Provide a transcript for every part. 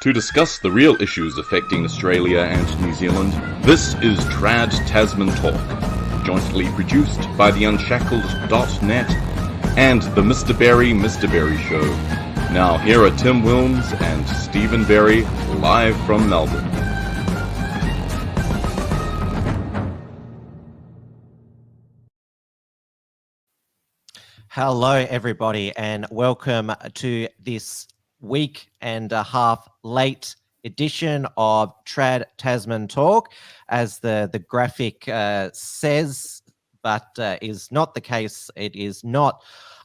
To discuss the real issues affecting Australia and New Zealand, this is Trad Tasman Talk, jointly produced by the Unshackled.net and the Mr. Berry Show. Now here are Tim Wilms and Stephen Berry, live from Melbourne. Hello, everybody, and welcome to this week and a half late edition of Trad Tasman Talk, as the graphic says, but is not the case. It is not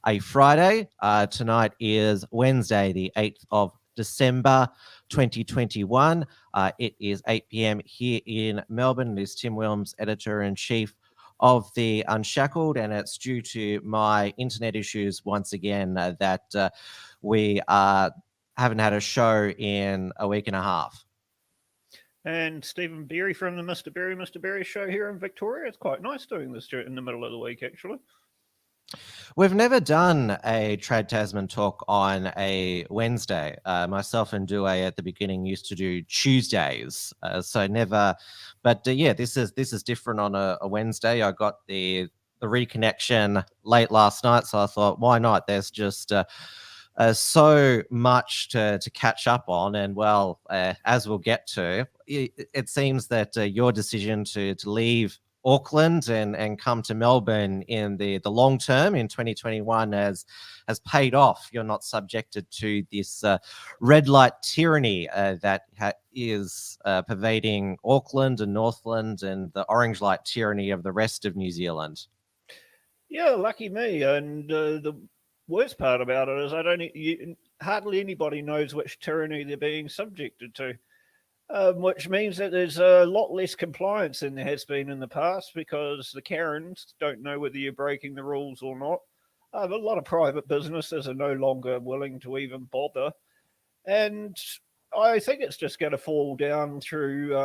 a Friday. Tonight is Wednesday, the 8th of December, 2021. It is 8 p.m. here in Melbourne. It is Tim Wilms, Editor-in-Chief of the Unshackled, and it's due to my internet issues once again that we haven't had a show in a week and a half. And Stephen Berry from the Mr. Berry Show here in Victoria. It's quite nice doing this in the middle of the week, actually. We've never done a Trad Tasman Talk on a Wednesday. Myself and Due at the beginning used to do Tuesdays, so never. But yeah, this is different on a Wednesday. I got the reconnection late last night, so I thought, why not? There's just so much to catch up on, and well, as we'll get to, it seems that your decision to leave Auckland and come to Melbourne in the long term in 2021 has paid off. You're not subjected to this red light tyranny that is pervading Auckland and Northland, and the orange light tyranny of the rest of New Zealand. Yeah, lucky me. And the worst part about it is hardly anybody knows which tyranny they're being subjected to. Which means that there's a lot less compliance than there has been in the past, because the Karens don't know whether you're breaking the rules or not. A lot of private businesses are no longer willing to even bother. And I think it's just going to fall down through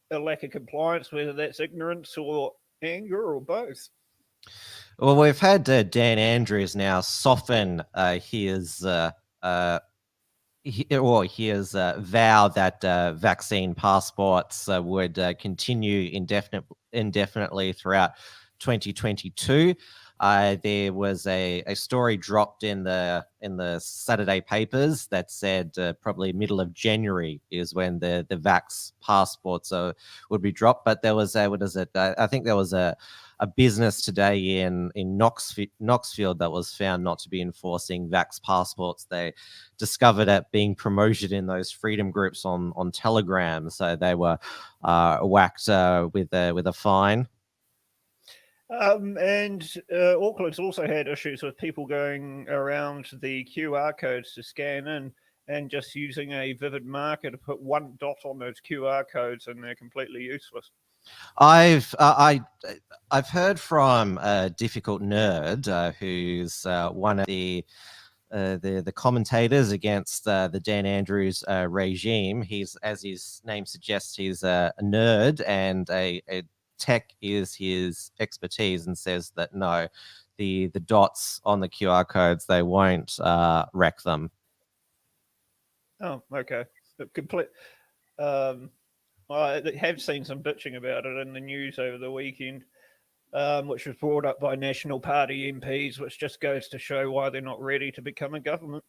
a lack of compliance, whether that's ignorance or anger or both. Well, we've had Dan Andrews now soften his he has vowed that vaccine passports would continue indefinitely throughout 2022. There was a story dropped in the Saturday papers that said probably middle of January is when the vaxx passports would be dropped. But there was I think there was a business today in Knoxfield that was found not to be enforcing vax passports. They discovered it being promoted in those freedom groups on Telegram, so they were whacked with a fine. And Auckland's also had issues with people going around the QR codes to scan in and just using a vivid marker to put one dot on those QR codes, and they're completely useless. I've heard from Difficult Nerd, who's one of the commentators against the Dan Andrews regime. He's, as his name suggests, he's a nerd, and a tech is his expertise, and says that no, the dots on the QR codes, they won't wreck them. Oh, okay. Complete. I have seen some bitching about it in the news over the weekend, which was brought up by National Party MPs, which just goes to show why they're not ready to become a government.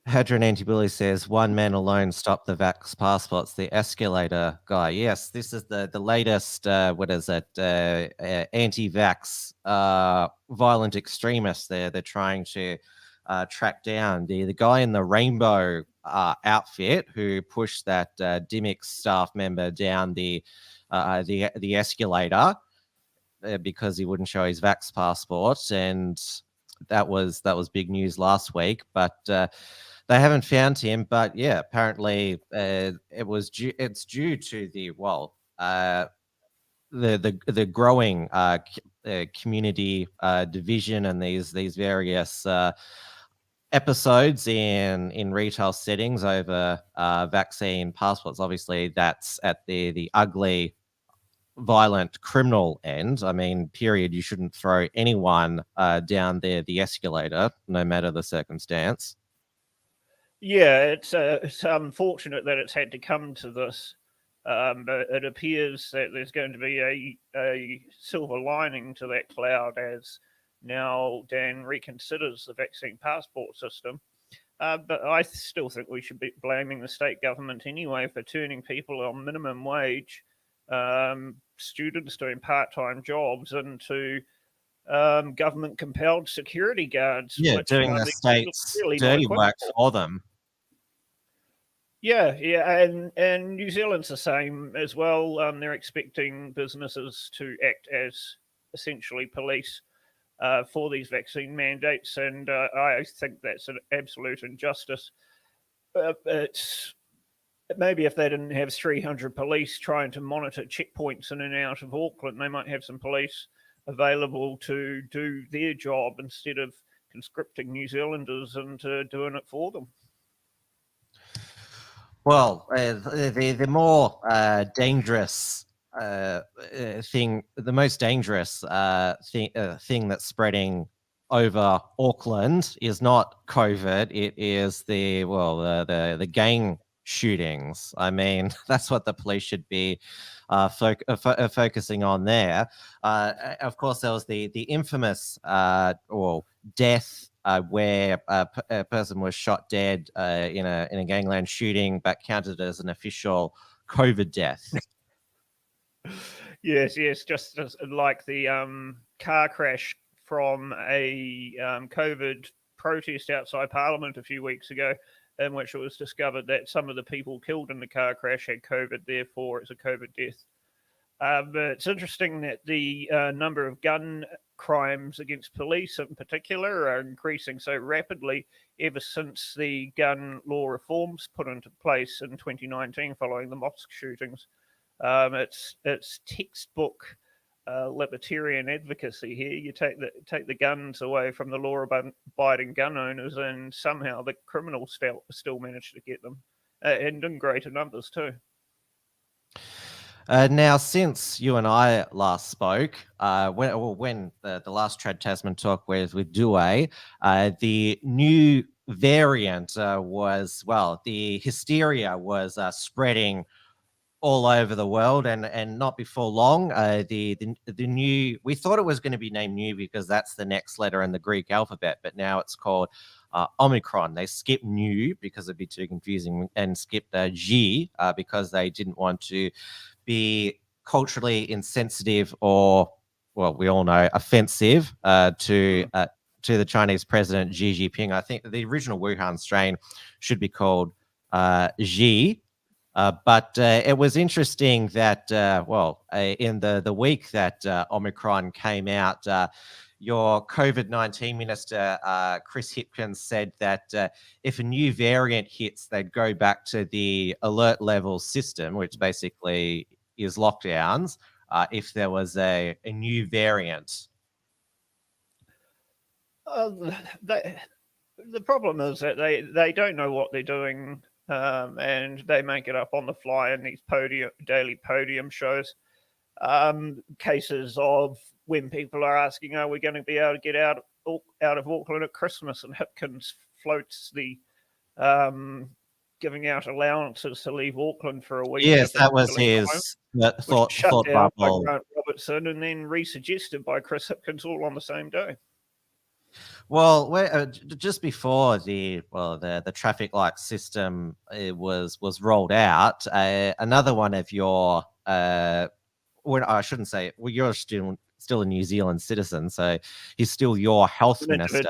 Hadron Anti-Bully says, one man alone stopped the vax passports, the escalator guy. Yes, this is the latest, anti-vax violent extremists they're trying to track down. The guy in the rainbow outfit who pushed that Dimmick staff member down the escalator because he wouldn't show his vax passport, and that was big news last week. But they haven't found him. But yeah, apparently it's due to the growing community division and these various episodes in retail settings over vaccine passports. Obviously, that's at the ugly, violent criminal end. I mean, period. You shouldn't throw anyone down the escalator, no matter the circumstance. Yeah, it's unfortunate that it's had to come to this, but it appears that there's going to be a silver lining to that cloud as now Dan reconsiders the vaccine passport system. But I still think we should be blaming the state government anyway for turning people on minimum wage, students doing part-time jobs, into government compelled security guards, Yeah, which doing the they're state's really not dirty equipped work for. for them. Yeah, and New Zealand's the same as well. They're expecting businesses to act as essentially police for these vaccine mandates, and I think that's an absolute injustice. It's maybe if they didn't have 300 police trying to monitor checkpoints in and out of Auckland, they might have some police available to do their job instead of conscripting New Zealanders into doing it for them. Well, the more dangerous thing, the most dangerous thing that's spreading over Auckland is not COVID. It is the gang shootings. I mean, that's what the police should be focusing on there. Of course, there was the infamous death where a person was shot dead in a gangland shooting, but counted as an official COVID death. Yes, just like the car crash from a COVID protest outside Parliament a few weeks ago, in which it was discovered that some of the people killed in the car crash had COVID, therefore it's a COVID death. But it's interesting that the number of gun crimes against police in particular are increasing so rapidly ever since the gun law reforms put into place in 2019 following the mosque shootings. It's textbook libertarian advocacy here. You take the guns away from the law-abiding gun owners, and somehow the criminals still manage to get them, and in greater numbers too. Now, since you and I last spoke, when the last Trad Tasman Talk was with Due, the new variant the hysteria was spreading all over the world, and not before long, the new, we thought it was going to be named New because that's the next letter in the Greek alphabet, but now it's called Omicron. They skipped New because it'd be too confusing, and skipped G because they didn't want to be culturally insensitive or, well, we all know, offensive to the Chinese president Xi Jinping. I think the original Wuhan strain should be called Xi. But it was interesting that, in the week that Omicron came out, your COVID-19 minister, Chris Hipkins, said that if a new variant hits, they'd go back to the alert level system, which basically is lockdowns, if there was a new variant. The problem is that they don't know what they're doing, and they make it up on the fly in these daily podium shows. Cases of when people are asking, are we going to be able to get out of Auckland at Christmas, and Hipkins floats the giving out allowances to leave Auckland for a week. Yes, that was his thought down bubble. by Grant Robertson, and then resuggested by Chris Hipkins all on the same day. Well, just before the traffic light system was rolled out, another one of your I shouldn't say, well, you're still a New Zealand citizen, so he's still your health minister,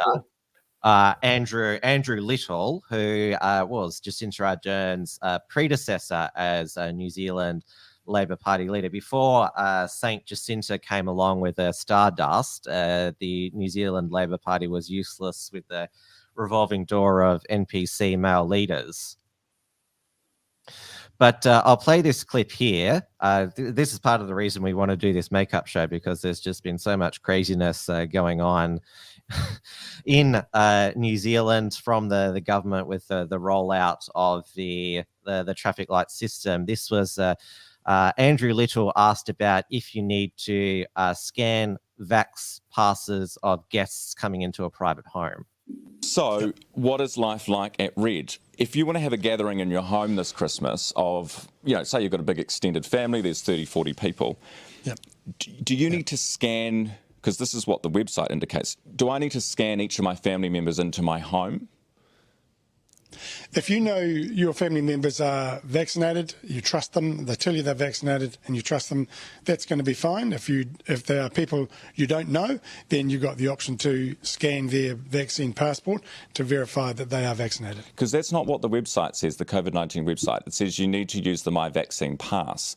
Andrew Little, who was Jacinda Ardern's predecessor as a New Zealand Labor Party leader. Before Saint Jacinta came along with Stardust, the New Zealand Labor Party was useless with the revolving door of NPC male leaders. But I'll play this clip here. This is part of the reason we want to do this makeup show, because there's just been so much craziness going on in New Zealand from the government with the rollout of the traffic light system. This was Andrew Little asked about if you need to scan vaxx passes of guests coming into a private home. So, what is life like at Red? If you want to have a gathering in your home this Christmas of, say you've got a big extended family, there's 30, 40 people, Yep. do you need to scan, because this is what the website indicates, do I need to scan each of my family members into my home? If you know your family members are vaccinated, you trust them, they tell you they're vaccinated and you trust them, that's going to be fine. If there are people you don't know, then you've got the option to scan their vaccine passport to verify that they are vaccinated. Because that's not what the website says, the COVID-19 website. It says you need to use the My Vaccine Pass.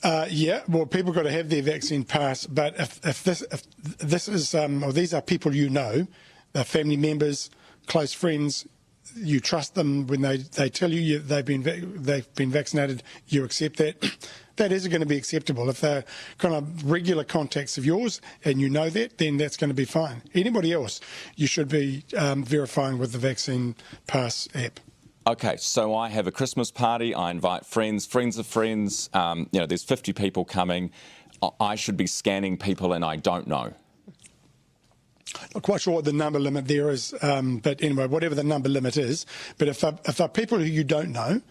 Well, people got to have their vaccine pass, but if this is, or these are people you know, they're family members, close friends, you trust them when they tell you they've been vaccinated, you accept that. That is going to be acceptable. If they're kind of regular contacts of yours and you know that, then that's going to be fine. Anybody else, you should be verifying with the Vaccine Pass app. Okay, so I have a Christmas party, I invite friends of friends, there's 50 people coming. I should be scanning people and I don't know. Not quite sure what the number limit there is, but anyway, whatever the number limit is. But if they're people who you don't know,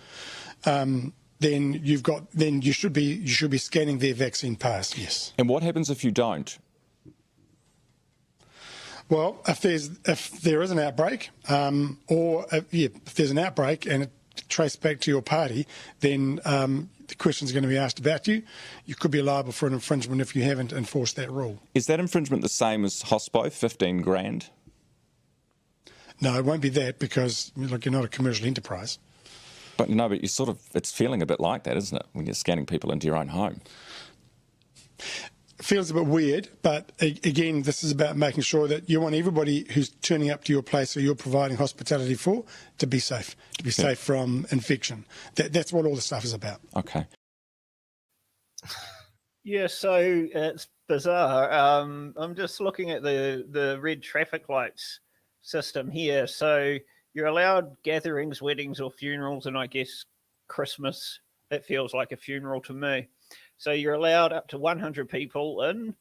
then you should be scanning their vaccine pass. Yes. And what happens if you don't? Well, if there is an outbreak, if there's an outbreak and it traced back to your party, then the question's going to be asked about you. You could be liable for an infringement if you haven't enforced that rule. Is that infringement the same as Hospo, 15 grand? No, it won't be that because you're not a commercial enterprise. But it's feeling a bit like that, isn't it, when you're scanning people into your own home? It feels a bit weird, but again, this is about making sure that you want everybody who's turning up to your place or you're providing hospitality for to be safe, safe from infection. That's what all the stuff is about. Okay. Yeah, so it's bizarre. I'm just looking at the red traffic lights system here. So you're allowed gatherings, weddings or funerals, and I guess Christmas, it feels like a funeral to me. So you're allowed up to 100 people in,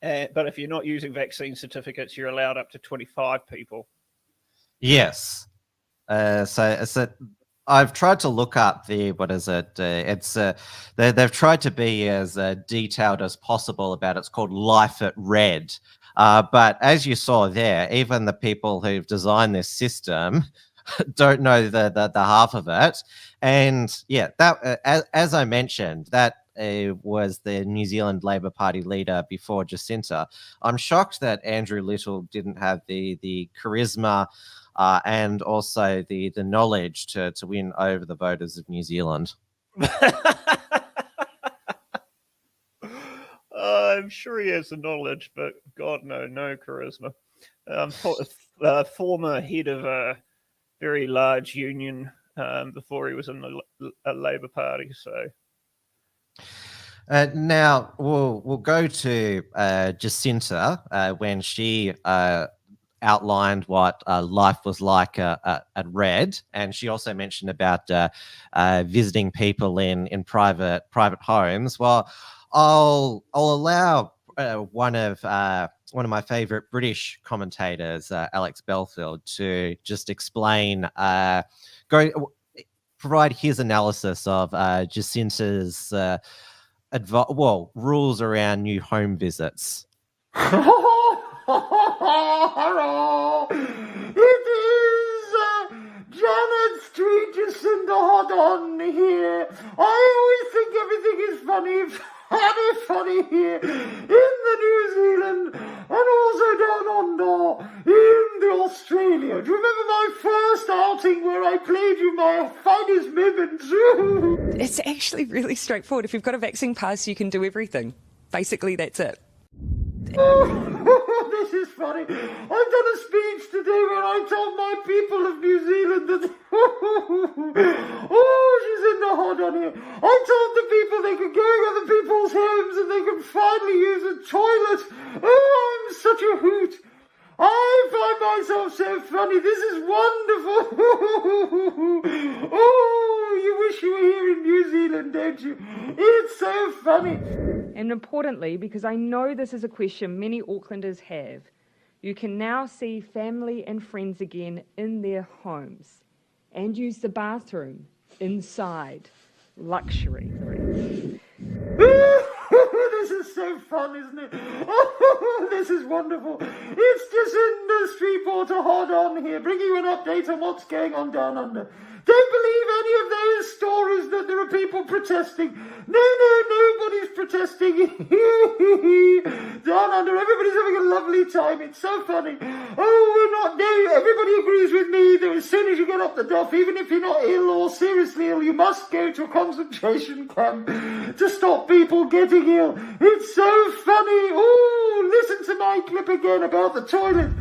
but if you're not using vaccine certificates, you're allowed up to 25 people. Yes. So I've tried to look up they've tried to be as detailed as possible about it's called Life at Red. But as you saw there, even the people who've designed this system don't know the half of it. And yeah, that as I mentioned, that was the New Zealand Labor Party leader before Jacinda. I'm shocked that Andrew Little didn't have the charisma and also the knowledge to win over the voters of New Zealand. I'm sure he has the knowledge, but God, no charisma. Former head of a very large union before he was in the Labor Party, so... Now we'll go to Jacinda when she outlined what life was like at Red, and she also mentioned about visiting people in private homes. Well, I'll allow one of my favourite British commentators, Alex Belfield, to just explain, provide his analysis of Jacinda's rules around new home visits. Hello, it is Janet Street, Jacinda Ardern here. I always think everything is funny here in the New Zealand and also down under in the Australia. Do you remember my first outing where I played you my finest moments? It's actually really straightforward. If you've got a vaccine pass, you can do everything. Basically, that's it. This is funny. I've done a speech today where I told my people of New Zealand that Jacinda Ardern here. I told the people they could go to other people's homes and they could finally use a toilet. Oh, I'm such a hoot. I find myself so funny. This is wonderful. Oh, you wish you were here in New Zealand, don't you? It's so funny. And importantly, because I know this is a question many Aucklanders have, You can now see family and friends again in their homes and use the bathroom inside. Luxury. This is so fun, isn't it? Oh, this is wonderful. It's Jacinda Streetwater Hot on here, bringing you an update on what's going on down under. Don't believe any of those stories that there are people protesting. No, nobody's protesting. Down under, everybody's having a lovely time. It's so funny. Everybody agrees with me that as soon as you get off the duff, even if you're not ill or seriously ill, you must go to a concentration camp to stop people getting ill. It's so funny. Oh, listen to my clip again about the toilet.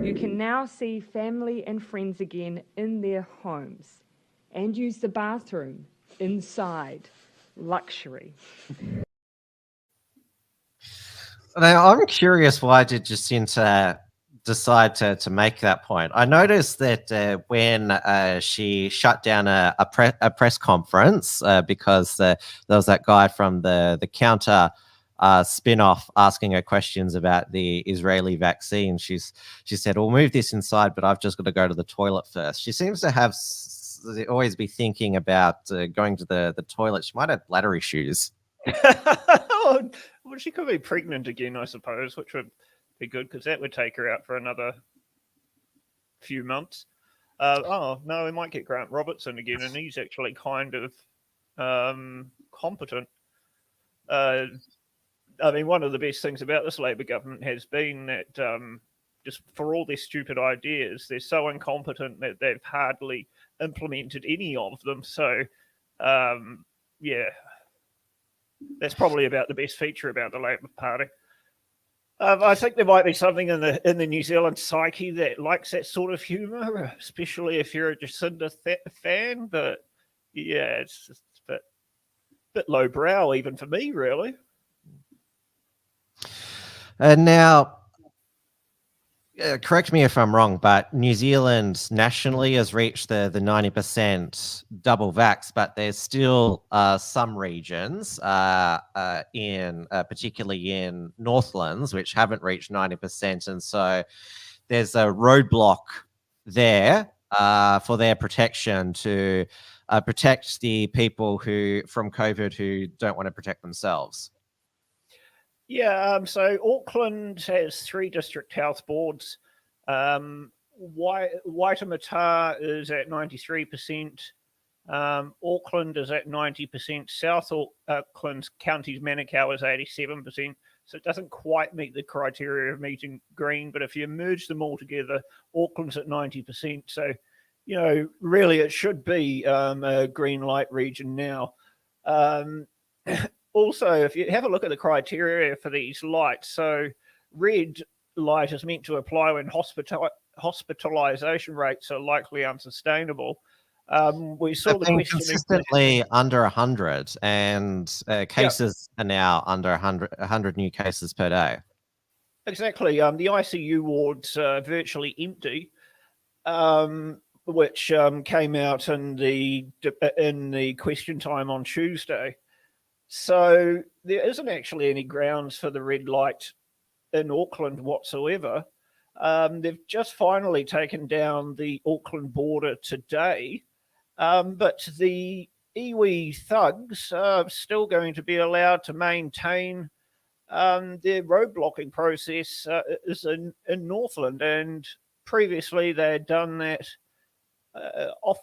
You can now see family and friends again in their homes and use the bathroom inside. Luxury. Now, I'm curious, why did Jacinta decide to make that point? I noticed that when she shut down a press conference because there was that guy from the counter spin-off asking her questions about the Israeli vaccine, she said, "We'll move this inside, but I've just got to go to the toilet first." She seems to have always be thinking about going to the toilet. She might have bladder issues. Well, she could be pregnant again, I suppose, which would be good because that would take her out for another few months. No, we might get Grant Robertson again, and he's actually kind of competent. I mean, one of the best things about this Labor government has been that just for all their stupid ideas, they're so incompetent that they've hardly implemented any of them. So, yeah, that's probably about the best feature about the Labor Party. I think there might be something in the New Zealand psyche that likes that sort of humour, especially if you're a Jacinda fan. But yeah, it's just a bit lowbrow even for me, really. Now, correct me if I'm wrong, but New Zealand nationally has reached the 90% double vax, but there's still some regions, particularly in Northlands, which haven't reached 90%, and so there's a roadblock there for their protection to protect the people from COVID who don't want to protect themselves. Yeah, so Auckland has 3 district health boards. Waitemata is at 93%. Auckland is at 90%. South Auckland County's Manukau is 87%. So it doesn't quite meet the criteria of meeting green. But if you merge them all together, Auckland's at 90%. So, you know, really it should be a green light region now. Also, if you have a look at the criteria for these lights, so red light is meant to apply when hospitalisation rates are likely unsustainable. We saw the question consistently under 100, and cases are now under 100 new cases per day. Exactly. The ICU wards are virtually empty, which came out in the question time on Tuesday. So there isn't actually any grounds for the red light in Auckland whatsoever. They've just finally taken down the Auckland border today, but the iwi thugs are still going to be allowed to maintain their road blocking process is in Northland, and previously they had done that off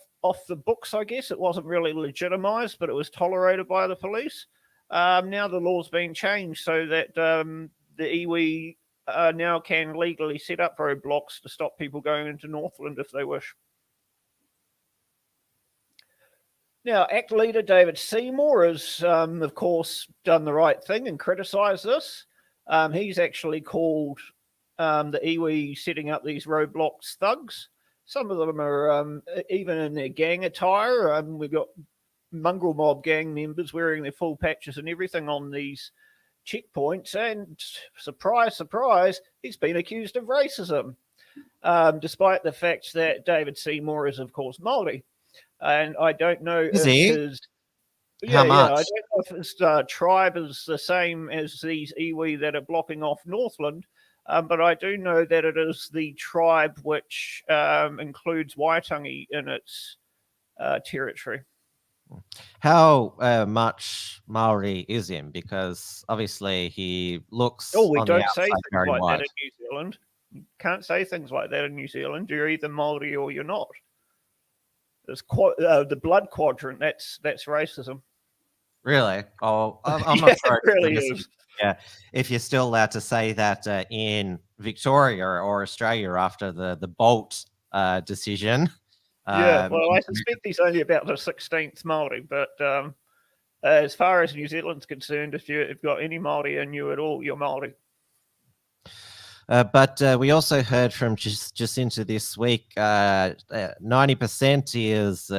the books, I guess. It wasn't really legitimised, but it was tolerated by the police. Now the law's been changed so that the iwi now can legally set up roadblocks to stop people going into Northland if they wish. Now, ACT leader David Seymour has, of course, done the right thing and criticised this. He's actually called the iwi setting up these roadblocks thugs. Some of them are even in their gang attire. We've got mongrel mob gang members wearing their full patches and everything on these checkpoints. And surprise, surprise, he's been accused of racism, despite the fact that David Seymour is, of course, Māori. And I don't know if his... How much? I don't know if his tribe is the same as these iwi that are blocking off Northland. But I do know that it is the tribe which includes Waitangi in its territory. How much Maori is him? Because obviously he looks Oh, we on the don't say outside things very like white. that in New Zealand. You can't say things like that in New Zealand. You're either Maori or you're not. It's the blood quadrant. That's racism. Really? Oh, I'm not sure. It really is. Yeah, if you're still allowed to say that in Victoria or Australia after the Bolt decision. Yeah, well, I suspect he's only about the 16th Maori, but as far as New Zealand's concerned, if you've got any Maori in you at all, you're Maori. But we also heard from Jacinda this week. 90% is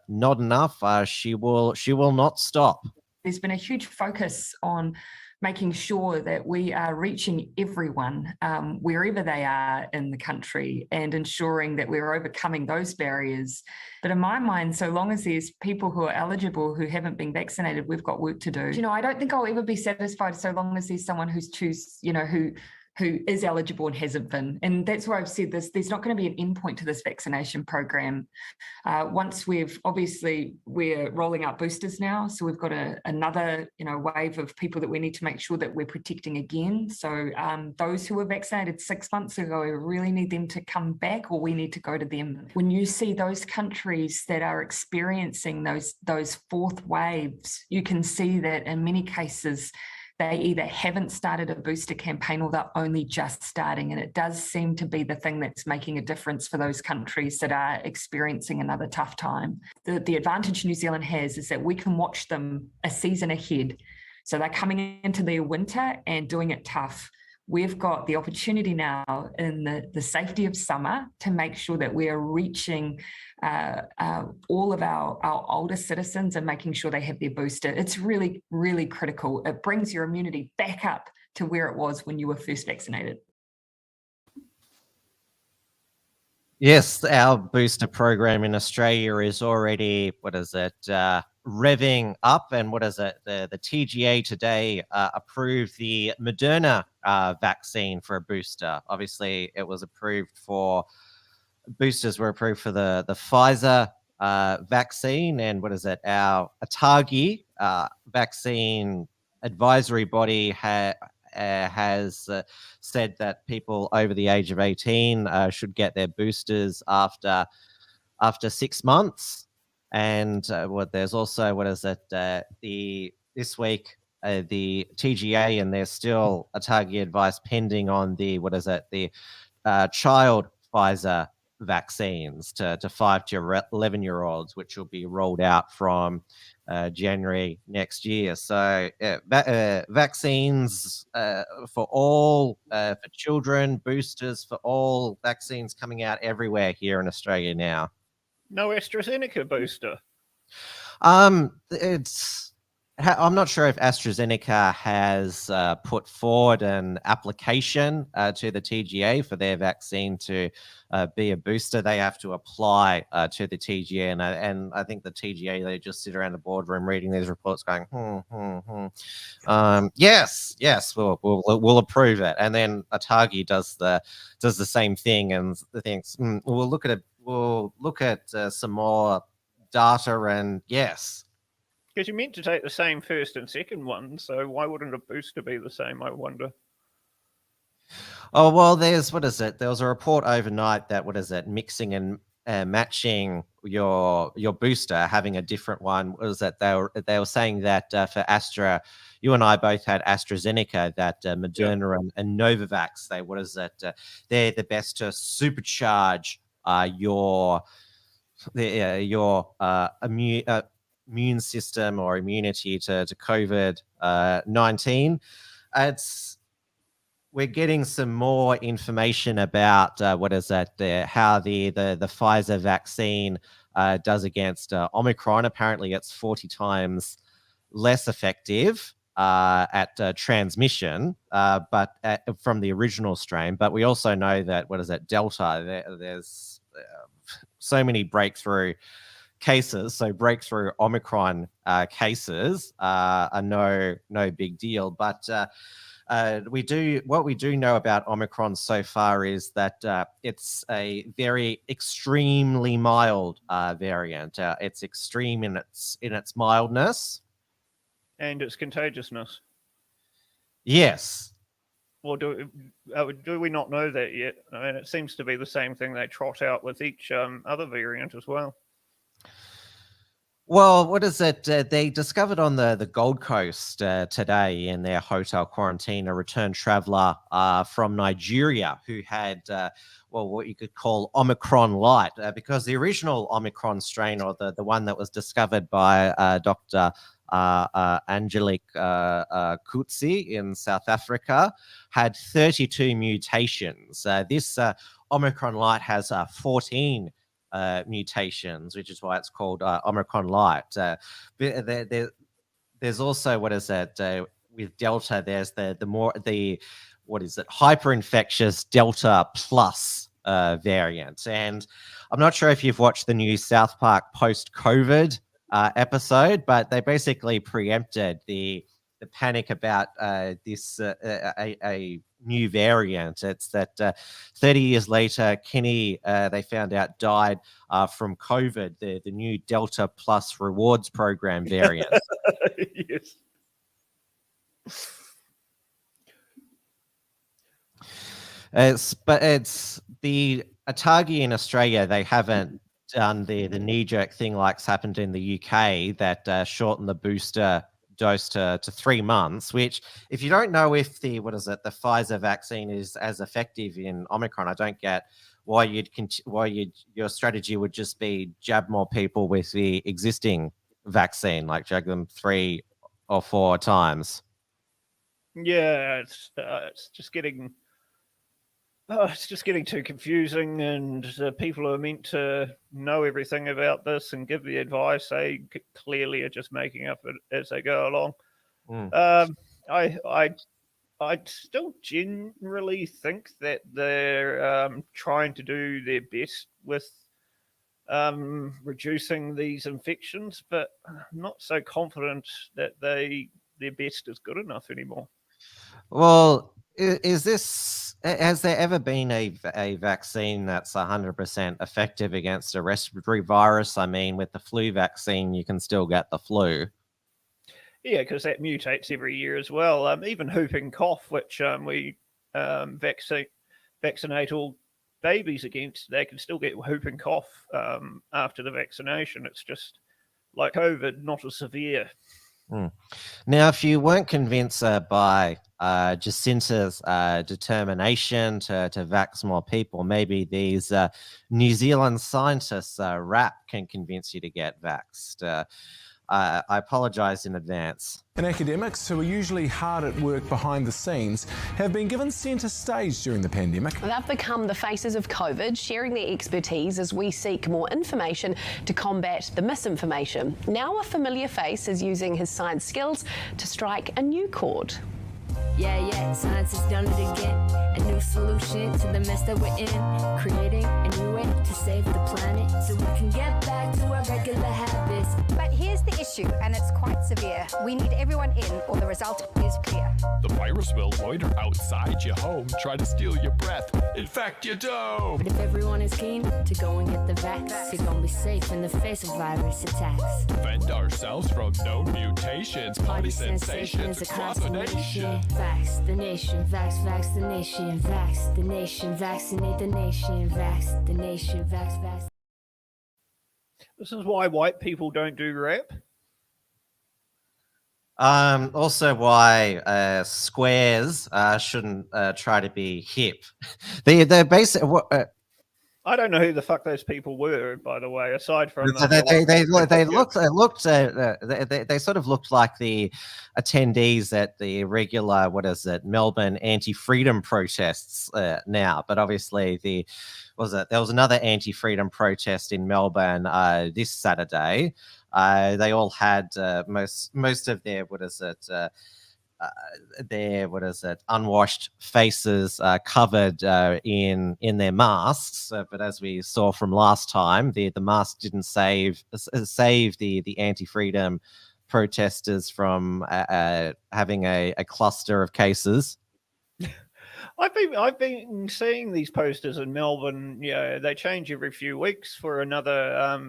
not enough. She will not stop. There's been a huge focus on making sure that we are reaching everyone wherever they are in the country and ensuring that we're overcoming those barriers. But in my mind, so long as there's people who are eligible who haven't been vaccinated, we've got work to do. You know, I don't think I'll ever be satisfied so long as there's someone who is eligible and hasn't been. And that's why I've said this, there's not going to be an endpoint to this vaccination program. Once we're rolling out boosters now. So we've got another, wave of people that we need to make sure that we're protecting again. So those who were vaccinated 6 months ago, we really need them to come back, or we need to go to them. When you see those countries that are experiencing those fourth waves, you can see that in many cases, they either haven't started a booster campaign or they're only just starting. And it does seem to be the thing that's making a difference for those countries that are experiencing another tough time. The advantage New Zealand has is that we can watch them a season ahead. So they're coming into their winter and doing it tough. We've got the opportunity now in the safety of summer to make sure that we are reaching all of our older citizens and making sure they have their booster. It's really, really critical. It brings your immunity back up to where it was when you were first vaccinated. Yes, our booster program in Australia is already, revving up. And the TGA today approved the Moderna vaccine for a booster. Obviously, it was approved boosters were approved for the Pfizer vaccine, and our ATAGI vaccine advisory body has said that people over the age of 18 should get their boosters after 6 months. And there's also this week the TGA, and there's still ATAGI advice pending on the child Pfizer vaccines to 5 to 11-year-olds, which will be rolled out from January next year. So vaccines for all, for children, boosters for all, vaccines coming out everywhere here in Australia now. No AstraZeneca booster. I'm not sure if AstraZeneca has put forward an application to the TGA for their vaccine to be a booster. They have to apply to the TGA, and I think the TGA, they just sit around the boardroom reading these reports, going, yes, we'll approve it, and then ATAGI does the same thing and thinks, we'll look at some more data, and yes. Because you meant to take the same first and second one, so why wouldn't a booster be the same, I wonder? Oh, well, there was a report overnight that, mixing and matching your booster, having a different one, they were saying that for Astra, you and I both had AstraZeneca, that Moderna and Novavax, they're the best to supercharge your immune system or immunity to COVID-19. We're getting some more information about how the Pfizer vaccine does against Omicron. Apparently, it's 40 times less effective at transmission, but from the original strain. But we also know that Delta. There's so many breakthrough cases, so breakthrough Omicron cases are no big deal. But what we do know about Omicron so far is that it's a very extremely mild variant. It's extreme in its mildness and its contagiousness. Yes. Well, do we not know that yet? I mean, it seems to be the same thing they trot out with each other variant as well. Well, what is it? They discovered on the Gold Coast today in their hotel quarantine a returned traveller from Nigeria who had, what you could call Omicron light, because the original Omicron strain, or the one that was discovered by Dr. Angelique Kutsi in South Africa, had 32 mutations. This Omicron light has 14 mutations, which is why it's called Omicron light. There's also, what is it, with Delta, there's the hyper infectious Delta plus variant. And I'm not sure if you've watched the new South Park post-COVID episode, but they basically preempted the panic about this a new variant. It's that 30 years later, Kenny, they found out, died from COVID, the new Delta Plus rewards program variant. Yes. It's the Atagi in Australia. They haven't done the knee-jerk thing like's happened in the UK that shortened the booster dose to 3 months, which, if you don't know if the Pfizer vaccine is as effective in Omicron, I don't get why your strategy would just be jab more people with the existing vaccine, like jab them 3 or 4 times. Yeah, it's just getting too confusing, and people who are meant to know everything about this and give the advice, they clearly are just making up it as they go along. I still generally think that they're trying to do their best with reducing these infections, but I'm not so confident that their best is good enough anymore. Well, has there ever been a vaccine that's 100% effective against a respiratory virus? I mean, with the flu vaccine, you can still get the flu. Yeah, because that mutates every year as well. Even whooping cough, which we vaccinate all babies against, they can still get whooping cough after the vaccination. It's just like COVID, not as severe. Now, if you weren't convinced by Jacinda's determination to vax more people, maybe these New Zealand scientists, RAP, can convince you to get vaxxed. I apologize in advance. And academics, who are usually hard at work behind the scenes, have been given centre stage during the pandemic. They've become the faces of COVID, sharing their expertise as we seek more information to combat the misinformation. Now a familiar face is using his science skills to strike a new chord. Yeah, science has done it again. A new solution to the mess that we're in. Creating a new way to save the planet so we can get back to our regular habits. But here's the issue, and it's quite severe. We need everyone in, or the result is clear. The virus will loiter outside your home, try to steal your breath, infect your dough. But if everyone is keen to go and get the vax, you're gonna be safe in the face of virus attacks. Defend ourselves from known mutations, party sensations across the nation. Vax the nation, vax the nation, vax the nation, vaccinate the nation, vax the nation, vax. This is why white people don't do rap. Also, why squares shouldn't try to be hip. They're basic. I don't know who the fuck those people were, by the way. Aside from they sort of looked like the attendees at the regular Melbourne anti-freedom protests now. But obviously there was another anti-freedom protest in Melbourne this Saturday. They all had most of their unwashed faces covered in their masks, but as we saw from last time, the mask didn't save the anti-freedom protesters from having a cluster of cases? I've been seeing these posters in Melbourne. Yeah, they change every few weeks for another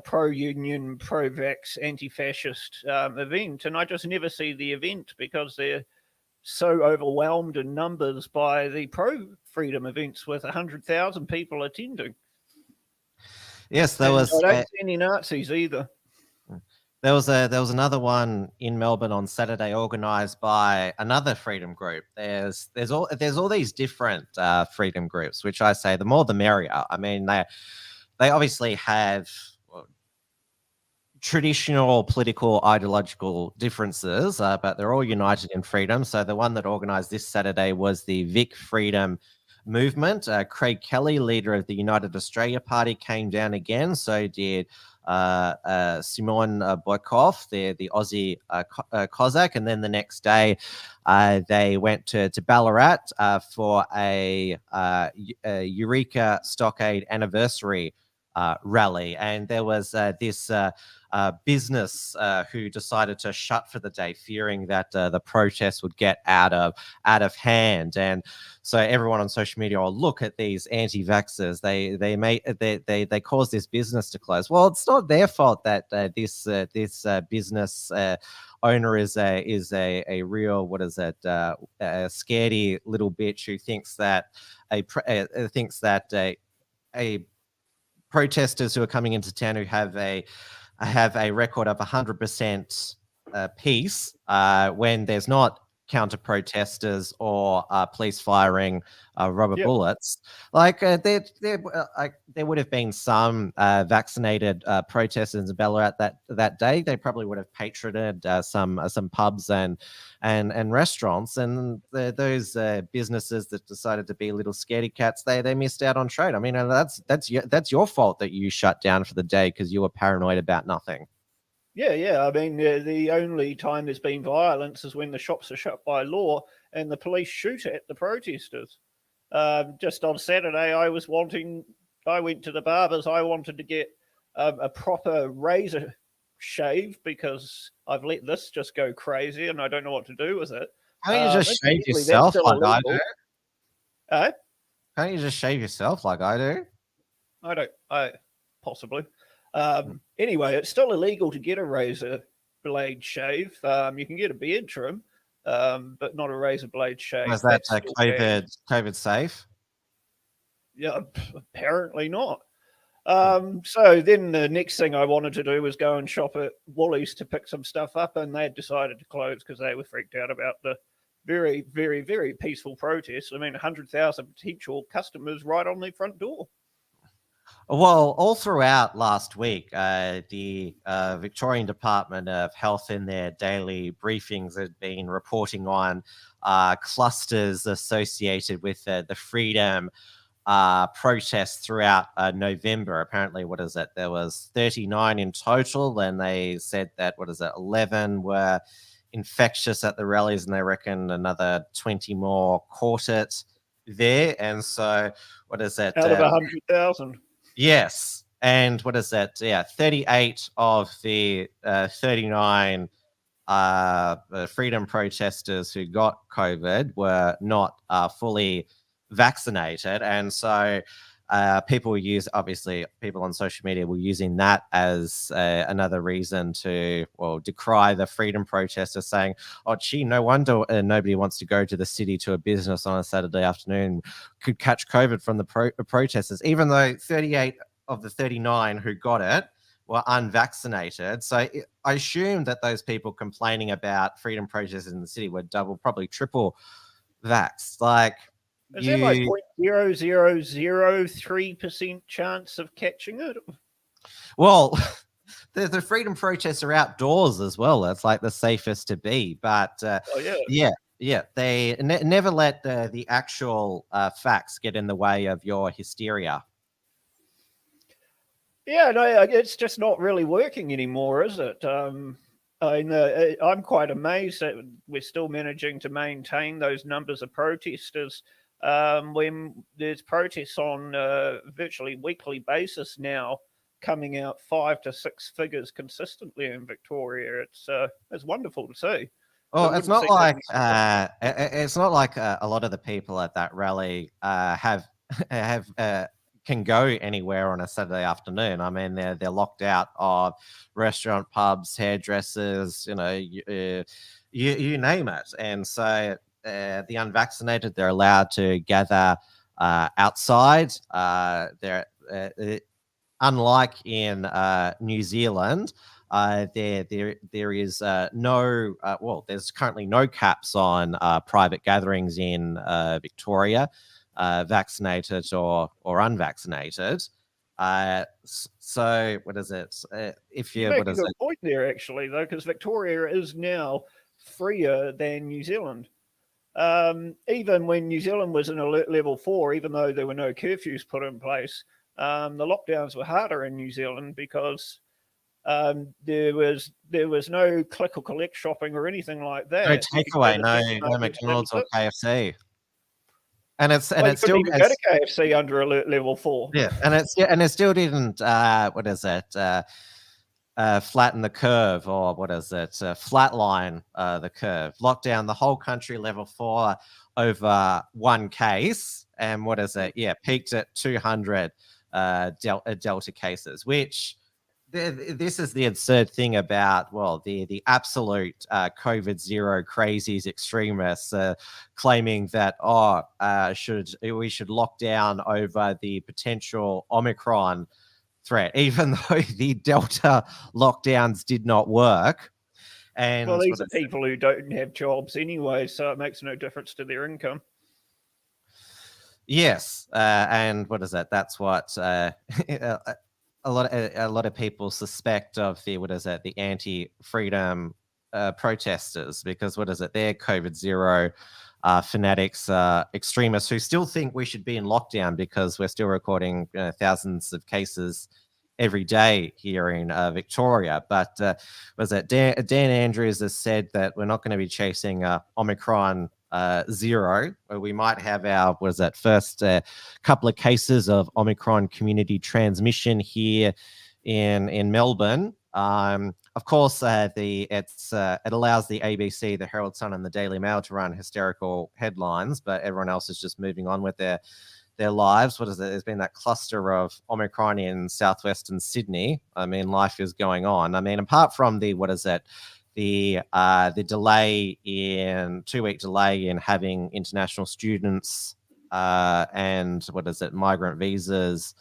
pro-union, pro-vax, anti-fascist event, and I just never see the event because they're so overwhelmed in numbers by the pro-freedom events with 100,000 people attending. Yes, there And was. I don't see any Nazis either. There was another one in Melbourne on Saturday, organised by another freedom group. There's all these different freedom groups, which I say the more the merrier. I mean, they obviously have traditional political ideological differences, but they're all united in freedom. So the one that organised this Saturday was the Vic Freedom Movement. Craig Kelly, leader of the United Australia Party, came down again. So did Simon Boykov, the Aussie Cossack, and then the next day they went to Ballarat for a Eureka Stockade anniversary rally, and there was this business who decided to shut for the day, fearing that the protests would get out of hand. And so everyone on social media, oh, look at these anti-vaxxers. They caused this business to close. Well, it's not their fault that this business owner is a real, what is it, a scaredy little bitch who thinks that protesters who are coming into town who have a record of 100% peace when there's not counter protesters or police firing rubber bullets. Like there would have been some vaccinated protesters in Ballarat that day. They probably would have patroned some pubs and restaurants, and those businesses that decided to be little scaredy cats, they missed out on trade. I mean, that's your fault that you shut down for the day because you were paranoid about nothing. Yeah. I mean, the only time there's been violence is when the shops are shut by law and the police shoot at the protesters. Just on Saturday, I went to the barber's. I wanted to get a proper razor shave because I've let this just go crazy and I don't know what to do with it. Can't you just shave yourself like I do? Can't you just shave yourself like I do? Possibly. Anyway, it's still illegal to get a razor blade shave. You can get a beard trim, but not a razor blade shave. Was that COVID safe? Yeah, apparently not. So then the next thing I wanted to do was go and shop at Woolies to pick some stuff up, and they had decided to close because they were freaked out about the very, very, very peaceful protest. I mean, 100,000 potential customers right on their front door. Well, all throughout last week, the Victorian Department of Health in their daily briefings had been reporting on clusters associated with the freedom protests throughout November. Apparently, what is it? There was 39 in total, and they said that, 11 were infectious at the rallies, and they reckon another 20 more caught it there. And so, what is that? Out of 100,000. Yes. And what is that? Yeah, 38 of the 39 freedom protesters who got COVID were not fully vaccinated. And so people on social media were using that as another reason to, decry the freedom protesters, saying, oh, gee, no wonder nobody wants to go to the city to a business on a Saturday afternoon, could catch COVID from the protesters, even though 38 of the 39 who got it were unvaccinated. So I assume that those people complaining about freedom protests in the city were double, probably triple vaxxed. Like, is there like 0.0003% chance of catching it? Well, the freedom protests are outdoors as well. That's like the safest to be. But they never let the actual facts get in the way of your hysteria. Yeah, no, it's just not really working anymore, is it? I'm quite amazed that we're still managing to maintain those numbers of protesters when there's protests on a virtually weekly basis now coming out 5 to 6 figures consistently in Victoria. It's wonderful to see. Oh, it's not like a lot of the people at that rally have can go anywhere on a Saturday afternoon. I mean, they're locked out of restaurant, pubs, hairdressers, you name it. And so the unvaccinated, they're allowed to gather outside. They're unlike in New Zealand. There is there's currently no caps on private gatherings in Victoria, vaccinated or unvaccinated. So what is it? If you make a good point there, actually, though, because Victoria is now freer than New Zealand. Even when New Zealand was in alert level 4, even though there were no curfews put in place, the lockdowns were harder in New Zealand because there was no click or collect shopping or anything like that. No takeaway, no McDonald's or KFC. And it still even go to KFC under alert level 4. Yeah, and it still didn't flatten the curve, or flatline the curve. Locked down the whole country level 4 over one case, and peaked at 200 Delta cases, which this is the absurd thing about, the absolute COVID zero crazies, extremists claiming that, we should lock down over the potential Omicron threat, even though the Delta lockdowns did not work. And these are people who don't have jobs anyway, so it makes no difference to their income. Yes, and that's what a lot of people suspect of the anti-freedom protesters, because they're COVID zero fanatics, extremists who still think we should be in lockdown because we're still recording thousands of cases every day here in Victoria. But Dan Andrews has said that we're not going to be chasing Omicron zero. We might have our first couple of cases of Omicron community transmission here in Melbourne. Of course, it allows the ABC, the Herald Sun, and the Daily Mail to run hysterical headlines, but everyone else is just moving on with their lives. There's been that cluster of Omicron in southwestern Sydney. I mean, life is going on. I mean, apart from the delay in 2-week delay in having international students and migrant visas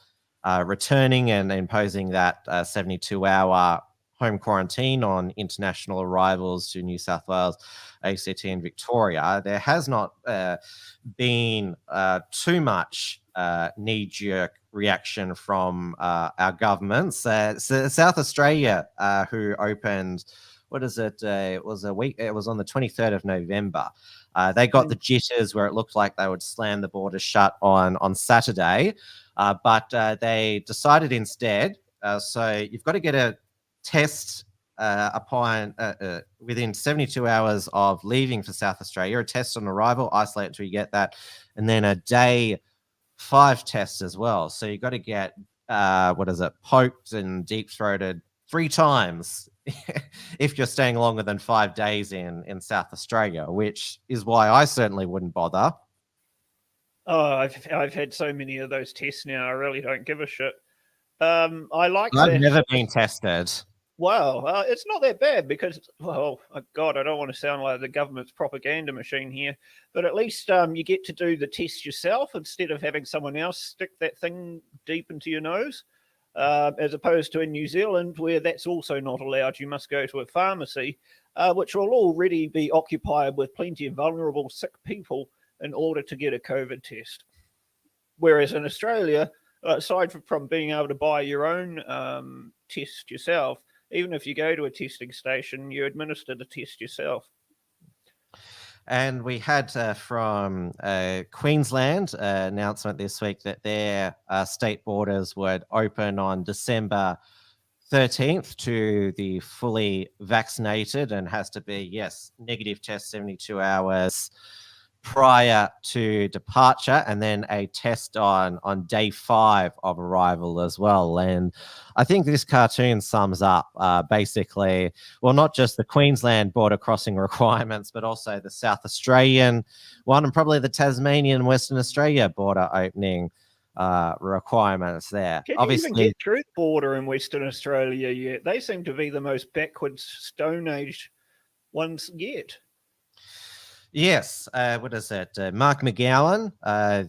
returning and imposing that 72-hour home quarantine on international arrivals to New South Wales, ACT and Victoria, there has not been too much knee-jerk reaction from our governments. South Australia, who opened, it was on the 23rd of November. They got the jitters where it looked like they would slam the border shut on Saturday, but they decided instead, so you've got to get a test within 72 hours of leaving for South Australia, a test on arrival, isolate until you get that, and then a day 5 test as well. So you've got to get poked and deep throated 3 times if you're staying longer than 5 days in South Australia, which is why I certainly wouldn't bother. Oh, I've had so many of those tests now. I really don't give a shit. I've never been tested. Wow, it's not that bad because, God, I don't want to sound like the government's propaganda machine here, but at least you get to do the test yourself instead of having someone else stick that thing deep into your nose, as opposed to in New Zealand where that's also not allowed. You must go to a pharmacy, which will already be occupied with plenty of vulnerable, sick people in order to get a COVID test. Whereas in Australia, aside from being able to buy your own test yourself, even if you go to a testing station, you administer the test yourself. And we had from Queensland an announcement this week that their state borders would open on December 13th to the fully vaccinated, and has to be, negative test 72 hours prior to departure, and then a test on day 5 of arrival as well. And I think this cartoon sums up basically, well, not just the Queensland border crossing requirements, but also the South Australian one, and probably the Tasmanian Western Australia border opening requirements there. Can Obviously, you even get through the border in Western Australia yet? They seem to be the most backwards Stone Age ones yet. yes, what is it? Mark McGowan,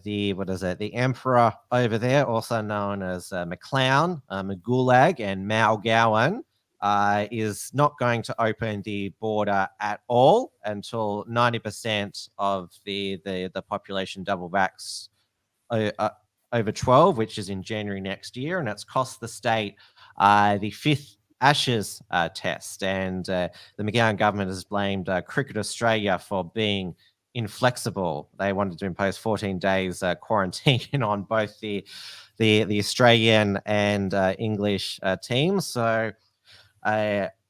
the emperor over there, also known as McClown, McGulag, and Mao Gowan, is not going to open the border at all until 90% of the population double vax over 12, which is in January next year, and it's cost the state the 5th Ashes test, and the McGowan government has blamed Cricket Australia for being inflexible. They wanted to impose 14 days quarantine on both the Australian and English teams. So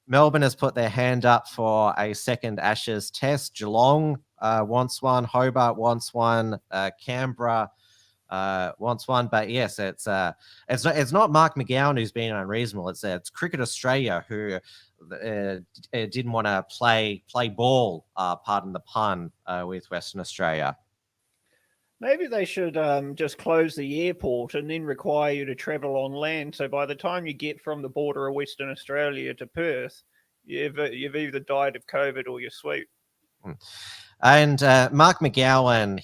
Melbourne has put their hand up for a second Ashes test. Geelong wants one, Hobart wants one, Canberra wants one, but yes, it's not Mark McGowan who's being unreasonable. It's Cricket Australia who didn't want to play ball, pardon the pun, with Western Australia. Maybe they should just close the airport and then require you to travel on land. So by the time you get from the border of Western Australia to Perth, you've either died of COVID or you're sweet. And Mark McGowan,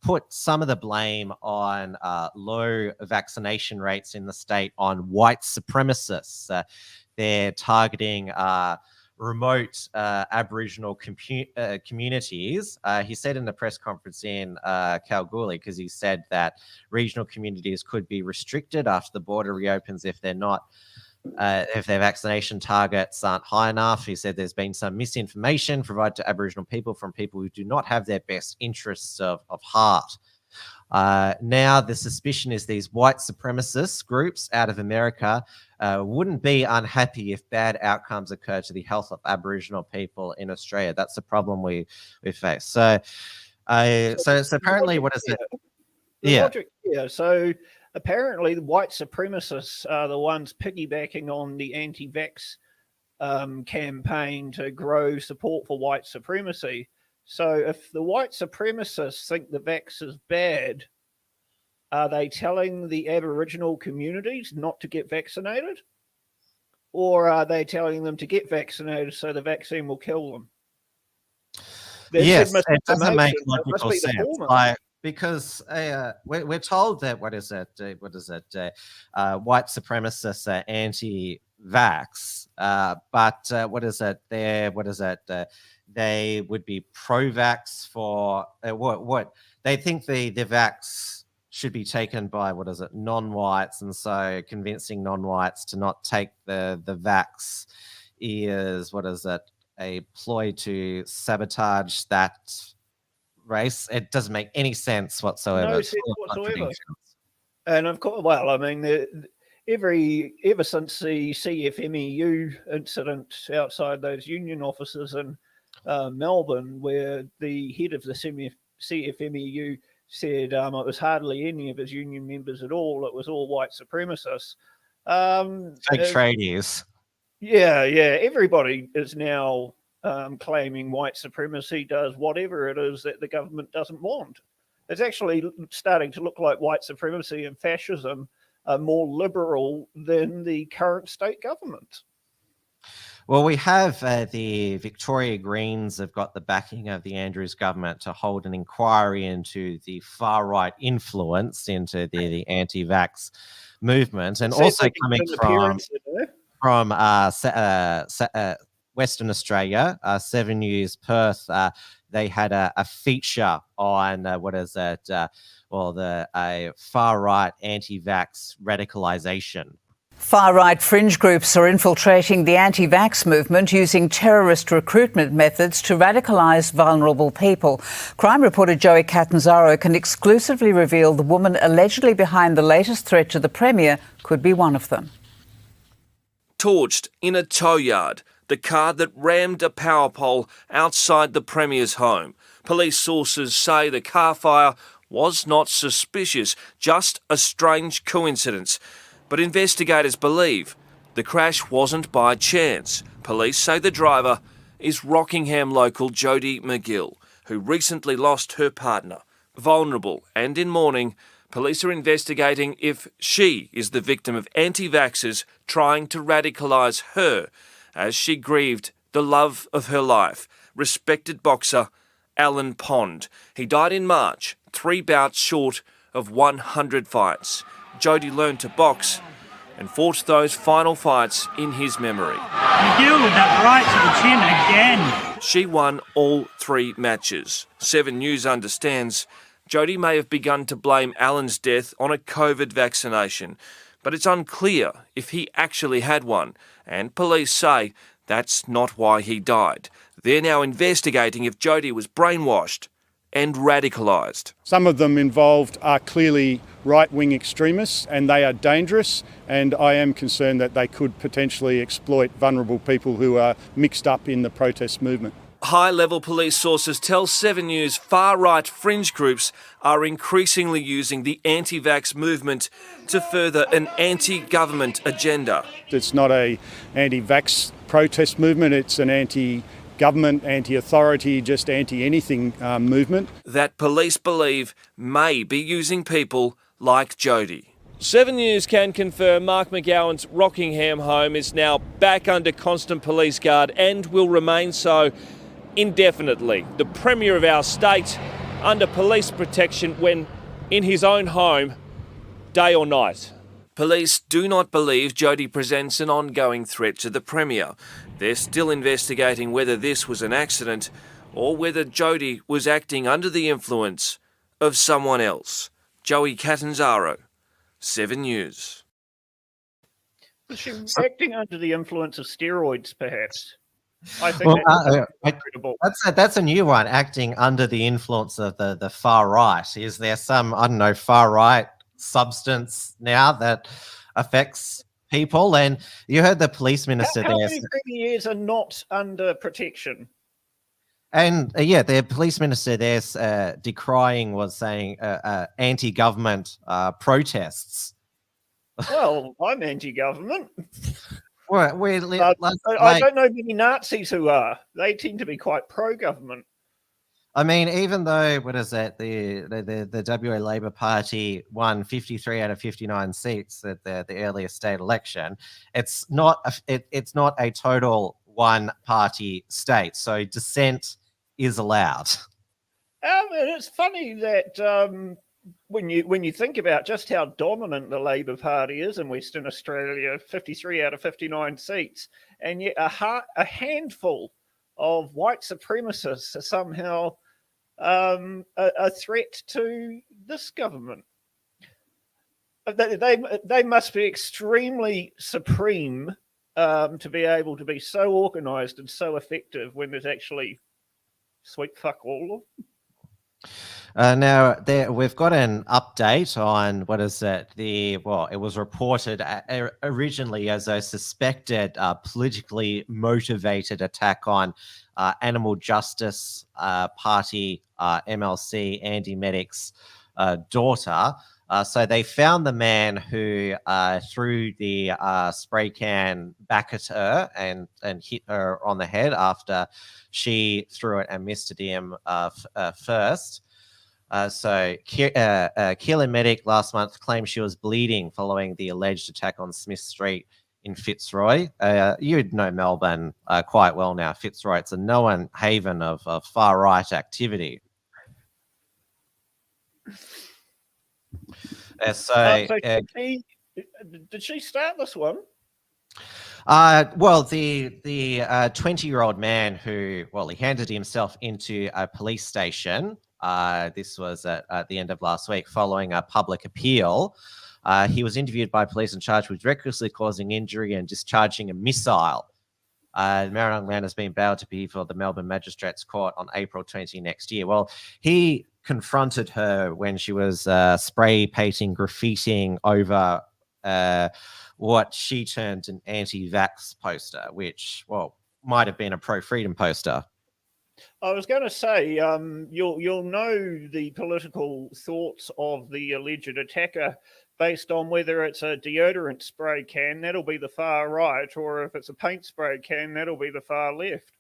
put some of the blame on low vaccination rates in the state on white supremacists. They're targeting remote Aboriginal communities. He said in the press conference in Kalgoorlie, because he said that regional communities could be restricted after the border reopens if they're not. If their vaccination targets aren't high enough. He said there's been some misinformation provided to Aboriginal people from people who do not have their best interests of heart. Now the suspicion is these white supremacist groups out of America wouldn't be unhappy if bad outcomes occur to the health of Aboriginal people in Australia. That's the problem we face. So apparently, what is it? Yeah. So apparently, the white supremacists are the ones piggybacking on the anti-vax campaign to grow support for white supremacy. So if the white supremacists think the vax is bad, are they telling the Aboriginal communities not to get vaccinated? Or are they telling them to get vaccinated so the vaccine will kill them? Yes, it doesn't make logical sense. Because we're told that white supremacists are anti-vax, but they would be pro-vax for what they think the vax should be taken by non-whites, and so convincing non-whites to not take the vax is a ploy to sabotage that race. It doesn't make any sense whatsoever. No sense whatsoever. And of course, well, I mean, ever since the CFMEU incident outside those union offices in Melbourne, where the head of the CFMEU said it was hardly any of his union members at all, it was all white supremacists. Fake tradies. Yeah. Everybody is now claiming white supremacy does whatever it is that the government doesn't want. It's actually starting to look like white supremacy and fascism are more liberal than the current state government. Well, we have the Victoria Greens have got the backing of the Andrews government to hold an inquiry into the far-right influence into the anti-vax movement, and also coming from Western Australia, 7 News Perth, they had a feature on the far-right anti-vax radicalisation. Far-right fringe groups are infiltrating the anti-vax movement using terrorist recruitment methods to radicalise vulnerable people. Crime reporter Joey Catanzaro can exclusively reveal the woman allegedly behind the latest threat to the Premier could be one of them. Torched in a tow yard, the car that rammed a power pole outside the Premier's home. Police sources say the car fire was not suspicious, just a strange coincidence. But investigators believe the crash wasn't by chance. Police say the driver is Rockingham local Jodie McGill, who recently lost her partner. Vulnerable and in mourning, police are investigating if she is the victim of anti-vaxxers trying to radicalise her as she grieved the love of her life, respected boxer Alan Pond. He died in March, 3 bouts short of 100 fights. Jodie learned to box and fought those final fights in his memory. McGill with that right to the chin again. She won all 3 matches. 7 News understands Jodie may have begun to blame Alan's death on a COVID vaccination, but it's unclear if he actually had one, and police say that's not why he died. They're now investigating if Jodie was brainwashed and radicalised. Some of them involved are clearly right-wing extremists and they are dangerous, and I am concerned that they could potentially exploit vulnerable people who are mixed up in the protest movement. High-level police sources tell 7 News far-right fringe groups are increasingly using the anti-vax movement to further an anti-government agenda. It's not an anti-vax protest movement, it's an anti-government, anti-authority, just anti-anything movement. That police believe may be using people like Jodie. 7 News can confirm Mark McGowan's Rockingham home is now back under constant police guard and will remain so indefinitely. The Premier of our state under police protection when in his own home, day or night. Police do not believe Jodie presents an ongoing threat to the Premier. They're still investigating whether this was an accident or whether Jodie was acting under the influence of someone else. Joey Catanzaro, 7 News. Was she acting under the influence of steroids, perhaps? I think that's a new one, acting under the influence of the far right. Is there some, I don't know, far right substance now that affects people? And you heard the police minister how there. Many premiers are not under protection? And the police minister there decrying was saying anti-government protests. Well, I'm anti-government. Well, I don't know many Nazis who are. They tend to be quite pro-government. I mean, even though, what is that, the WA Labor Party won 53 out of 59 seats at the earlier state election, it's not a total one-party state, so dissent is allowed. And it's funny that when you think about just how dominant the Labor Party is in Western Australia, 53 out of 59 seats, and yet a handful of white supremacists are somehow a threat to this government. They must be extremely supreme to be able to be so organised and so effective when there's actually sweet fuck all of them. Now, we've got an update on, what is it? It was reported originally as a suspected politically motivated attack on Animal Justice Party MLC Andy Meddick's daughter. So they found the man who threw the spray can back at her and hit her on the head after she threw it and missed him first. So Keelan Meddick last month claimed she was bleeding following the alleged attack on Smith Street in Fitzroy. You'd know Melbourne quite well now. Fitzroy, it's a known haven of far-right activity. Did she start this one? Well, the 20-year-old man who, he handed himself into a police station. This was at the end of last week following a public appeal. He was interviewed by police and charged with recklessly causing injury and discharging a missile. The Marang man has been bailed to be before the Melbourne Magistrates Court on April 20 next year. Well, he confronted her when she was spray painting, graffitiing over what she termed an anti-vax poster, which, might have been a pro-freedom poster. I was going to say, you'll know the political thoughts of the alleged attacker based on whether it's a deodorant spray can, that'll be the far right, or if it's a paint spray can, that'll be the far left.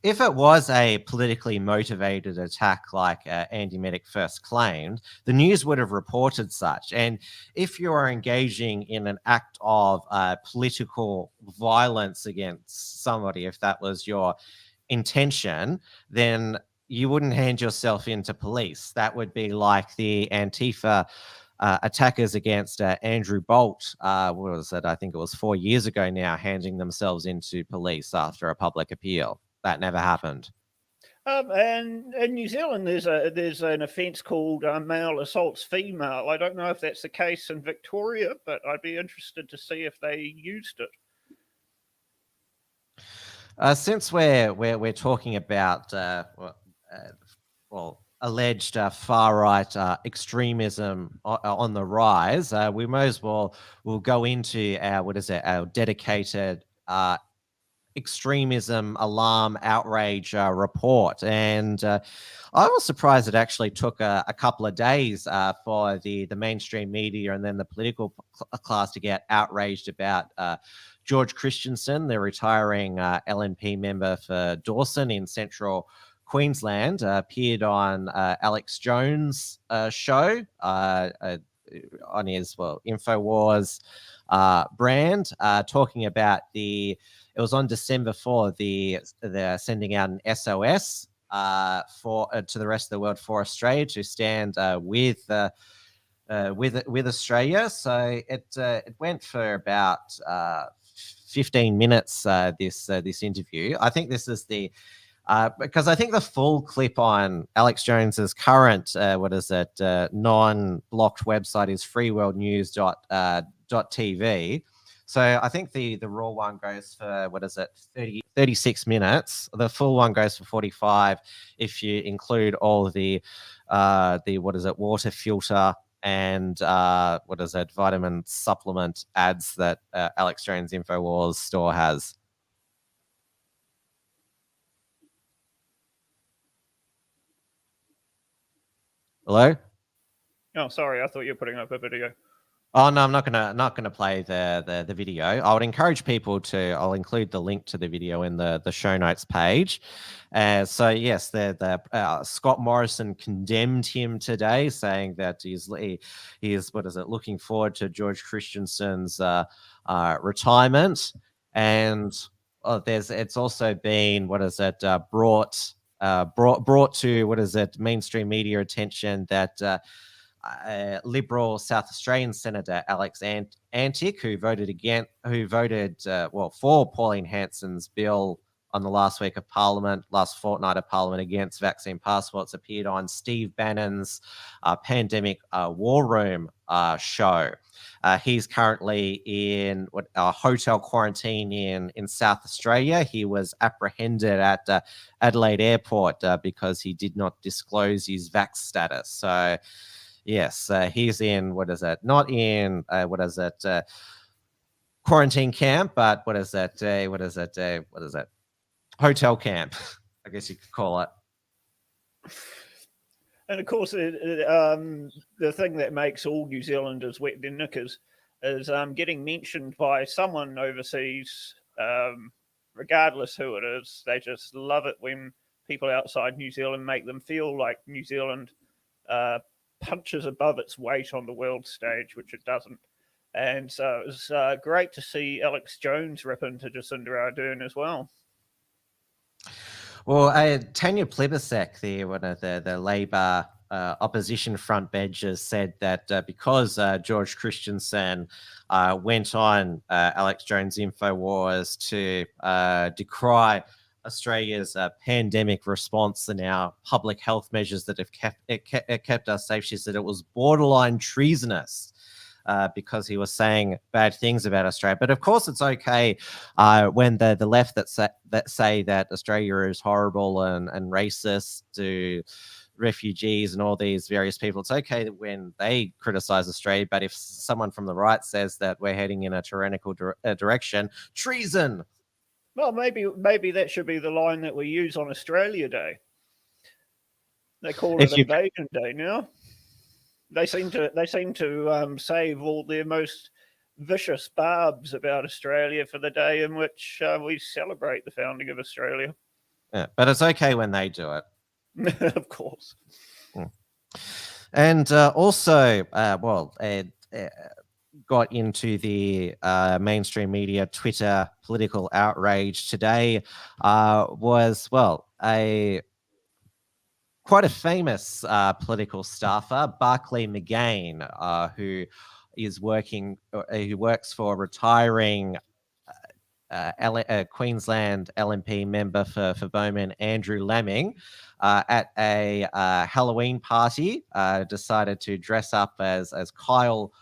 If it was a politically motivated attack like Andy Medic first claimed, the news would have reported such. And if you are engaging in an act of political violence against somebody, if that was your intention, then you wouldn't hand yourself into police. That would be like the Antifa attackers against Andrew Bolt. What was it? I think it was 4 years ago now, handing themselves into police after a public appeal. That never happened. And in New Zealand, there's an offence called male assaults female. I don't know if that's the case in Victoria, but I'd be interested to see if they used it. Since we're talking about alleged far right extremism on the rise, we may as well go into our dedicated extremism alarm outrage report. And I was surprised it actually took a couple of days for the mainstream media and then the political class to get outraged about George Christensen, the retiring LNP member for Dawson in central Queensland, appeared on Alex Jones' show on his InfoWars brand, talking about it was on December 4, they're sending out an SOS to the rest of the world for Australia to stand with Australia. So it went for about 15 minutes. This interview. I think this is because I think the full clip on Alex Jones's current non-blocked website is freeworldnews.tv. So I think the raw one goes for 36 minutes. The full one goes for 45 if you include all of the water filter and vitamin supplement ads that Alex Jones InfoWars store has. Hello? Oh, sorry. I thought you were putting up a video. Oh no, I'm not gonna play the video. I would encourage people to. I'll include the link to the video in the show notes page. So yes, Scott Morrison condemned him today, saying that he is looking forward to George Christensen's retirement, and it's also been brought to mainstream media attention that. Liberal South Australian Senator Alex Antic, who voted for Pauline Hanson's bill on the last fortnight of Parliament against vaccine passports, appeared on Steve Bannon's Pandemic War Room show. He's currently in a hotel quarantine in South Australia. He was apprehended at Adelaide Airport because he did not disclose his vax status. So. Yes, he's in, not in, quarantine camp, but hotel camp, I guess you could call it. And of course, the thing that makes all New Zealanders wet their knickers is getting mentioned by someone overseas, regardless who it is. They just love it when people outside New Zealand make them feel like New Zealand punches above its weight on the world stage, which it doesn't. And so it was great to see Alex Jones rip into Jacinda Ardern as well. Well, Tanya Plibersek, one of the Labor opposition front benchers, said that because George Christensen went on Alex Jones InfoWars to decry Australia's pandemic response and our public health measures that have kept us safe. She said it was borderline treasonous because he was saying bad things about Australia. But of course, it's okay when the left that say that Australia is horrible and racist to refugees and all these various people. It's okay when they criticize Australia, but if someone from the right says that we're heading in a tyrannical direction, treason. Well, maybe that should be the line that we use on Australia Day. They call it Invasion Day now. They seem to save all their most vicious barbs about Australia for the day in which we celebrate the founding of Australia. Yeah, but it's okay when they do it. Of course. And also, got into the mainstream media, Twitter, political outrage today was, quite a famous political staffer, Barclay McGain, who works for retiring Queensland LNP member for Bowman, Andrew Laming, at a Halloween party, decided to dress up as Kyle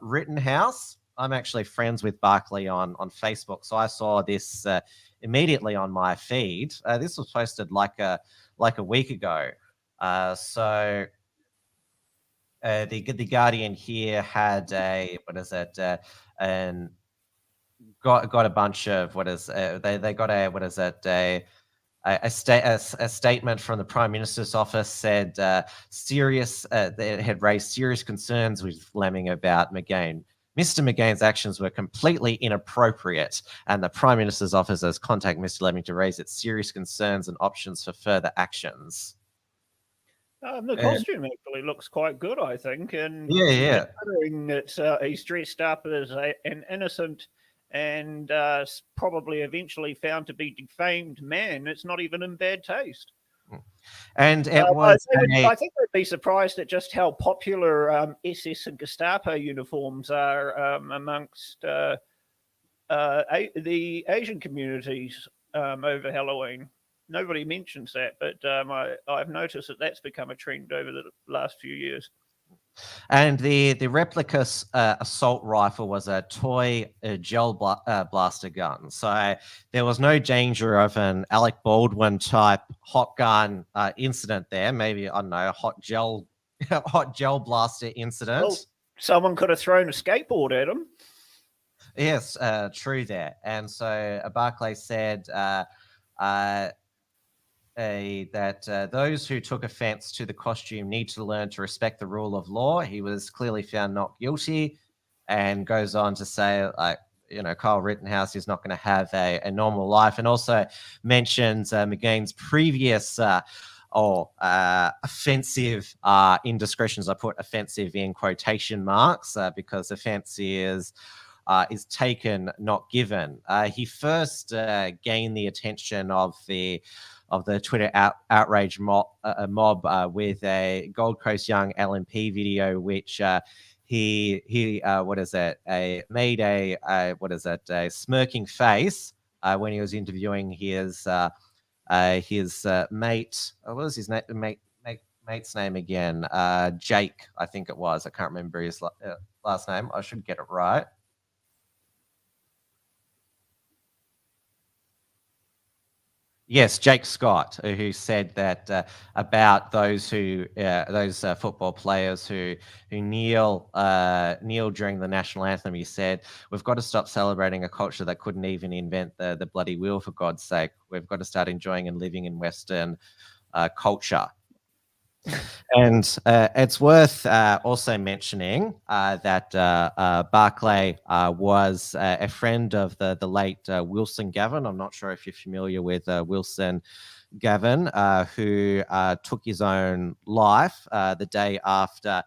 Rittenhouse. I'm actually friends with Barclay on Facebook, so I saw this immediately on my feed. This was posted like a week ago. The Guardian here had got a bunch of they got a statement from the Prime Minister's office, said they had raised serious concerns with Laming about McGain. Mr. McGain's actions were completely inappropriate, and the Prime Minister's office has contacted Mr. Laming to raise its serious concerns and options for further actions. The costume actually looks quite good, I think, and considering that he's dressed up as an innocent and probably eventually found to be defamed man, it's not even in bad taste. And it was. I think they'd be surprised at just how popular SS and Gestapo uniforms are amongst the Asian communities over Halloween. Nobody mentions that, but I've noticed that that's become a trend over the last few years. And the replica assault rifle was a toy gel blaster gun. So there was no danger of an Alec Baldwin type hot gun incident there. Maybe, I don't know, a hot gel blaster incident. Well, someone could have thrown a skateboard at him. Yes, true there. And so Barclay said that those who took offense to the costume need to learn to respect the rule of law. He was clearly found not guilty, and goes on to say, Kyle Rittenhouse is not going to have a normal life, and also mentions McGain's previous offensive indiscretions. I put offensive in quotation marks because offensive is taken, not given. He first gained the attention of the Twitter outrage mob with a Gold Coast Young LNP video, which he made a smirking face when he was interviewing his mate. What was his mate's name again? Jake, I think it was. I can't remember his last name. I should get it right. Yes, Jake Scott, who said that about those football players who kneel during the national anthem. He said, "We've got to stop celebrating a culture that couldn't even invent the bloody wheel, for God's sake. We've got to start enjoying and living in Western culture." And it's worth also mentioning that Barclay was a friend of the late Wilson Gavin. I'm not sure if you're familiar with Wilson Gavin, who took his own life the day after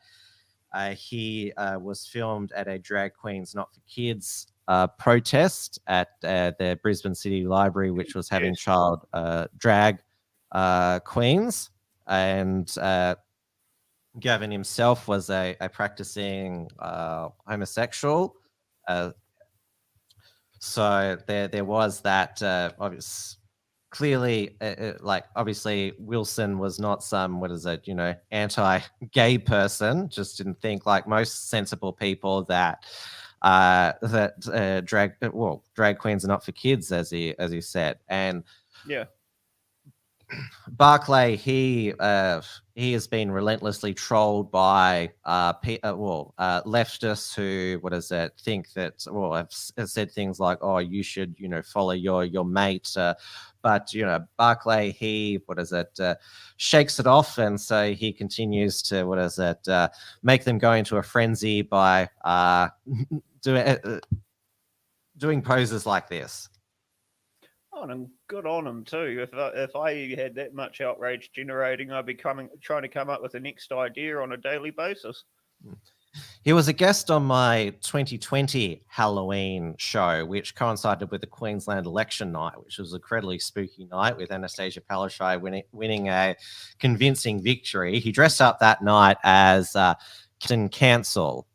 he was filmed at a Drag Queens Not for Kids protest at the Brisbane City Library, which was having child drag queens. And Gavin himself was a practicing homosexual. So there was that clearly, obviously Wilson was not some, anti-gay person, just didn't think, like most sensible people, that drag queens are not for kids, as he said. And yeah. Barclay, he has been relentlessly trolled by leftists who think that have said things like, oh, you should follow your mate, but Barclay, he shakes it off, and so he continues to make them go into a frenzy by doing poses like this. Oh, and good on him too. If I had that much outrage generating, I'd be trying to come up with the next idea on a daily basis. He was a guest on my 2020 Halloween show, which coincided with the Queensland election night, which was an incredibly spooky night with Anastasia Palaszczuk winning a convincing victory. He dressed up that night as Captain Cancel,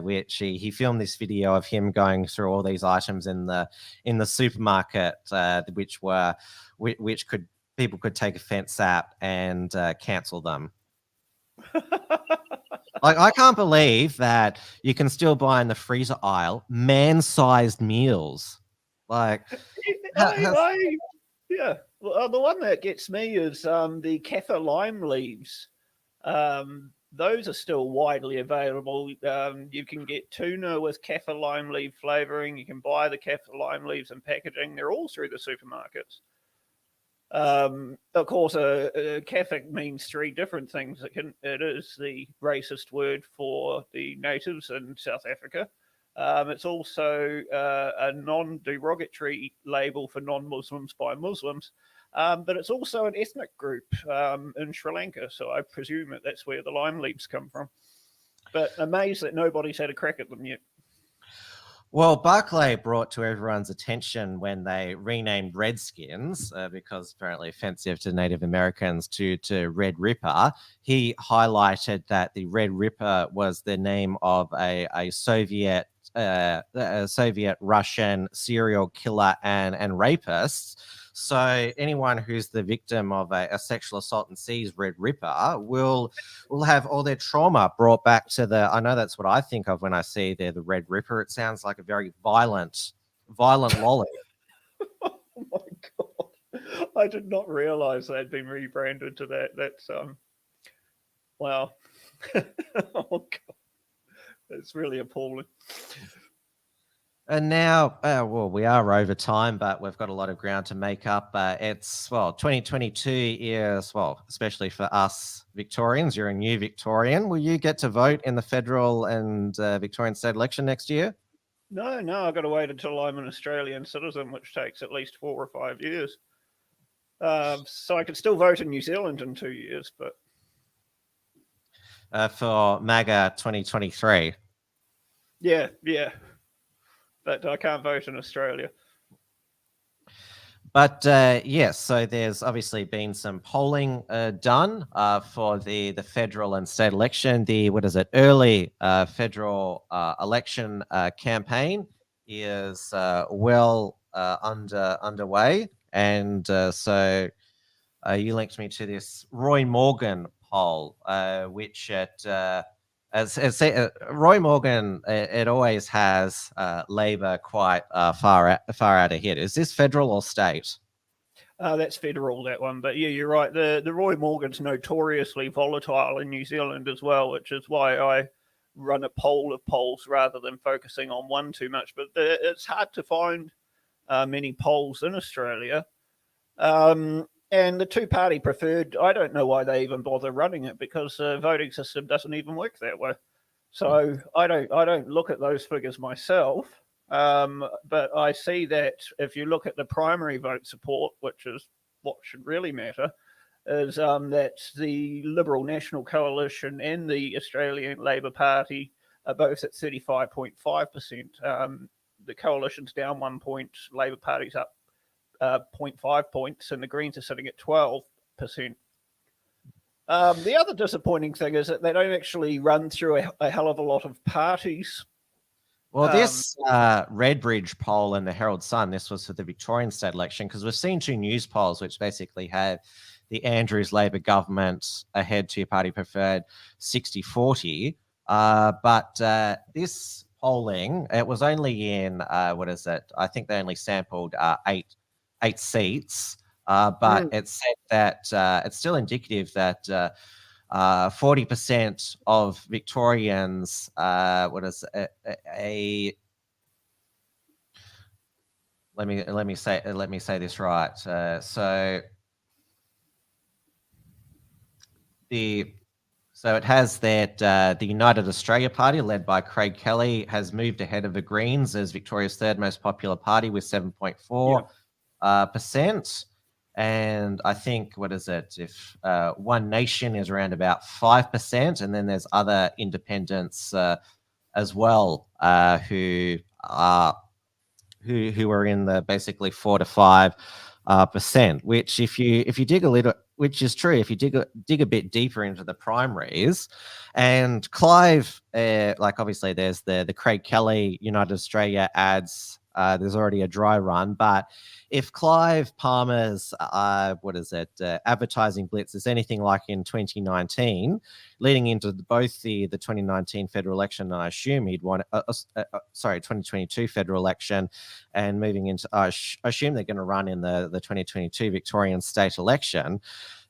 which he filmed this video of him going through all these items in the supermarket, which people could take offense at and cancel them. Like, I can't believe that you can still buy in the freezer aisle man-sized meals. Like, yeah. Well, the one that gets me is the kaffir lime leaves. Those are still widely available. You can get tuna with kaffir lime leaf flavoring. You can buy the kaffir lime leaves and packaging. They're all through the supermarkets. Of course, kaffir means three different things. It is the racist word for the natives in South Africa. It's also a non-derogatory label for non-Muslims by Muslims. But it's also an ethnic group in Sri Lanka, so I presume that's where the lime leaves come from. But amazed that nobody's had a crack at them yet. Well, Barclay brought to everyone's attention when they renamed Redskins, because apparently offensive to Native Americans, to Red Ripper. He highlighted that the Red Ripper was the name of a Soviet Russian serial killer and rapist. So anyone who's the victim of a sexual assault and sees Red Ripper will have all their trauma brought back to I know that's what I think of when I see the Red Ripper. It sounds like a very violent lolly. Oh my God. I did not realize they'd been rebranded to that. That's wow. Oh God. That's really appalling. And now, we are over time, but we've got a lot of ground to make up. 2022 is, especially for us Victorians, you're a new Victorian. Will you get to vote in the federal and Victorian state election next year? No, I've got to wait until I'm an Australian citizen, which takes at least 4 or 5 years. So I could still vote in New Zealand in 2 years, but... For MAGA 2023. Yeah. But I can't vote in Australia. But yes, so there's obviously been some polling done for the federal and state election. The early federal election campaign is underway, and so you linked me to this Roy Morgan poll, which Roy Morgan, it always has Labor quite far out ahead. Is this federal or state? That's federal, that one. But yeah, you're right. The Roy Morgan's notoriously volatile in New Zealand as well, which is why I run a poll of polls rather than focusing on one too much. But it's hard to find many polls in Australia. And the two-party preferred, I don't know why they even bother running it, because the voting system doesn't even work that way. So I don't look at those figures myself. But I see that if you look at the primary vote support, which is what should really matter, is that the Liberal National Coalition and the Australian Labor Party are both at 35.5%. The Coalition's down 1 point, Labor Party's up 0.5 points, and the Greens are sitting at 12%. The other disappointing thing is that they don't actually run through a hell of a lot of parties. Well, this Redbridge poll in the Herald Sun, this was for the Victorian state election, because we've seen two news polls which basically have the Andrews Labor government ahead to party preferred 60-40. But this polling, it was only in, I think they only sampled eight seats. but it said that it's still indicative that 40% of Victorians, let me say this right. So it has that the United Australia Party, led by Craig Kelly, has moved ahead of the Greens as Victoria's third most popular party with 7.4%. And I think, what is it? If One Nation is around about 5%, and then there's other independents as well who are in the basically 4 to 5%. Which, if you dig a little, which is true, if you dig a bit deeper into the primaries, and Clive, like obviously there's the Craig Kelly United Australia ads. There's already a dry run, but if Clive Palmer's advertising blitz is anything like in 2019, leading into both the 2019 federal election, I assume he'd won. 2022 federal election, and moving into, I assume they're going to run in the 2022 Victorian state election.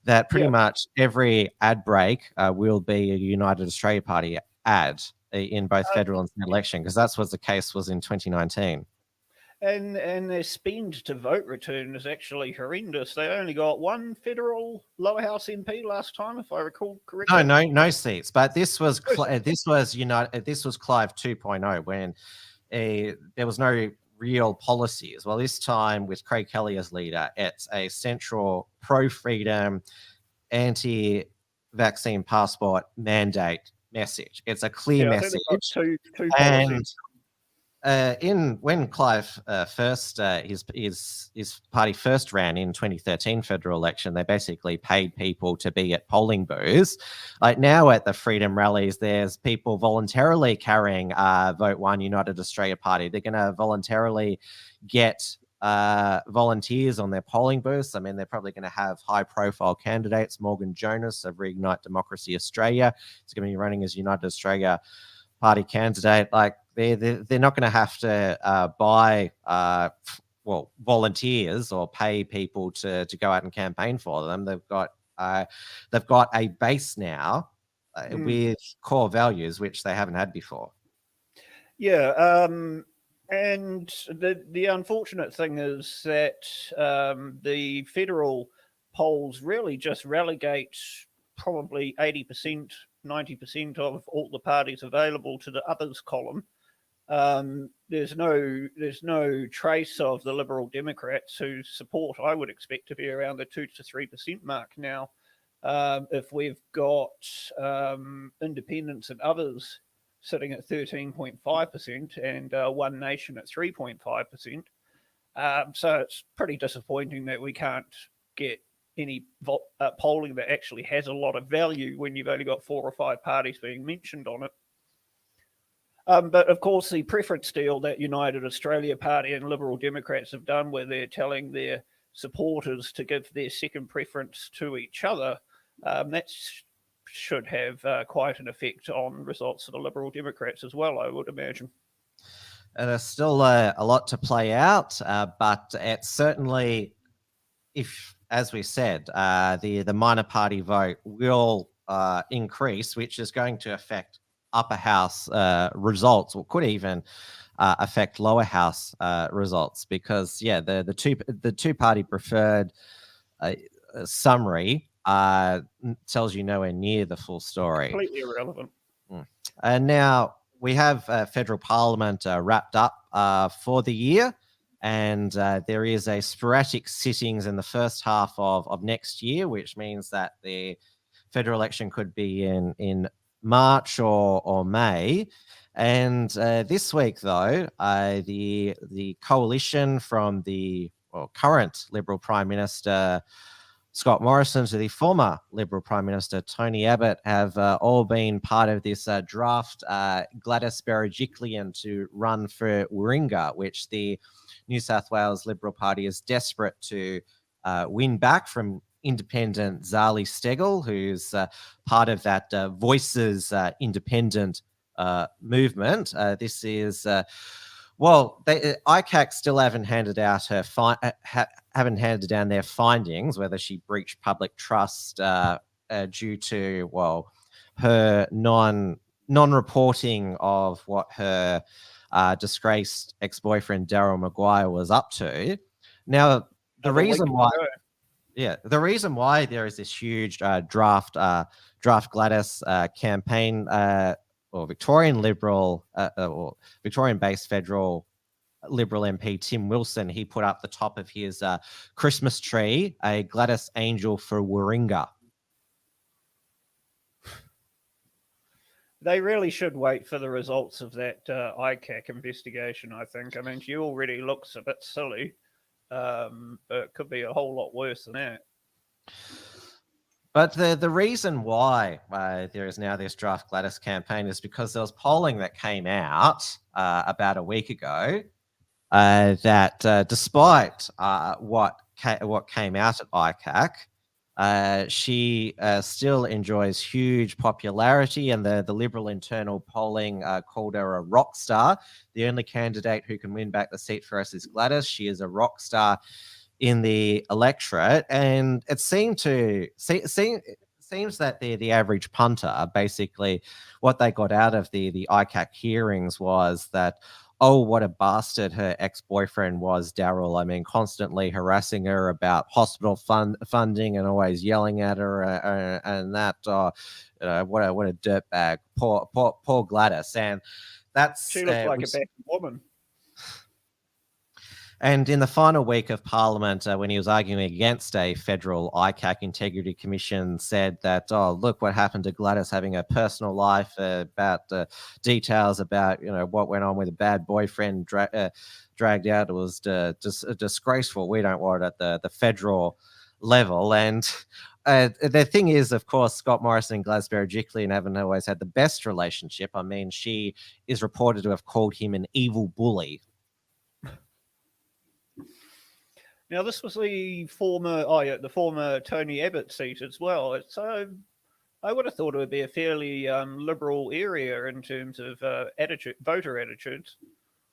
That pretty much every ad break will be a United Australia Party ad in both federal and state election, because that's what the case was in 2019. And their spend to vote return is actually horrendous. They only got one federal lower house MP last time, if I recall correctly. No seats. But this was Clive 2.0, when there was no real policies. Well, this time with Craig Kelly as leader, it's a central pro-freedom, anti-vaccine passport mandate message. It's a clear message. Two and when Clive his party first ran in 2013 federal election, they basically paid people to be at polling booths. Like now at the Freedom rallies, there's people voluntarily carrying Vote One United Australia Party. They're going to voluntarily get volunteers on their polling booths. I mean, they're probably going to have high-profile candidates. Morgan Jonas of Reignite Democracy Australia is going to be running as United Australia Party candidate. Like they're not going to have to buy volunteers or pay people to go out and campaign for them. They've got a base now with core values which they haven't had before. Yeah, and the unfortunate thing is that the federal polls really just relegate probably 80%, 90% of all the parties available to the others column. There's no trace of the Liberal Democrats whose support I would expect to be around the 2 to 3% mark now. If we've got independents and others sitting at 13.5% and One Nation at 3.5%. So it's pretty disappointing that we can't get any polling that actually has a lot of value when you've only got 4 or 5 parties being mentioned on it. But of course, the preference deal that United Australia Party and Liberal Democrats have done, where they're telling their supporters to give their second preference to each other, that should have quite an effect on results of the Liberal Democrats as well, I would imagine. There's still a lot to play out, but it's certainly, as we said, the minor party vote will increase, which is going to affect upper house results, or could even affect lower house results, because the two party preferred summary tells you nowhere near the full story. Completely irrelevant. And now we have federal parliament wrapped up for the year, and there is a sporadic sittings in the first half of next year, which means that the federal election could be in March or May. And this week, though, the coalition from the current Liberal Prime Minister Scott Morrison to the former Liberal Prime Minister Tony Abbott have all been part of this draft Gladys Berejiklian to run for Warringah, which the New South Wales Liberal Party is desperate to win back from independent Zali Steggall, who's part of that Voices Independent movement. This is, ICAC still haven't handed out haven't handed down their findings, whether she breached public trust due to, well, her non-reporting of what her disgraced ex-boyfriend Daryl Maguire was up to. Now, the reason why there is this huge draft Gladys campaign, or Victorian Liberal or Victorian-based federal Liberal MP Tim Wilson, he put up the top of his Christmas tree a Gladys Angel for Warringah. They really should wait for the results of that ICAC investigation, I think. I mean, she already looks a bit silly, but it could be a whole lot worse than that. But the reason why there is now this Draft Gladys campaign is because there was polling that came out about a week ago that despite what came out at ICAC, she still enjoys huge popularity, and the Liberal internal polling called her a rock star. The only candidate who can win back the seat for us is Gladys. She is a rock star in the electorate, and it seems that the average punter, basically what they got out of the ICAC hearings was that, oh, what a bastard her ex-boyfriend was, Daryl. I mean, constantly harassing her about hospital funding and always yelling at her and that. What a dirtbag. Poor Gladys. And that's she looks like a bad woman. And in the final week of Parliament, when he was arguing against a federal ICAC Integrity Commission, said that, oh, look what happened to Gladys, having a personal life, about details about, what went on with a bad boyfriend dragged out. It was disgraceful. We don't want it at the federal level. And the thing is, of course, Scott Morrison and Gladys Berejiklian haven't always had the best relationship. I mean, she is reported to have called him an evil bully. Now, this was the former Tony Abbott seat as well. So I would have thought it would be a fairly liberal area in terms of voter attitudes.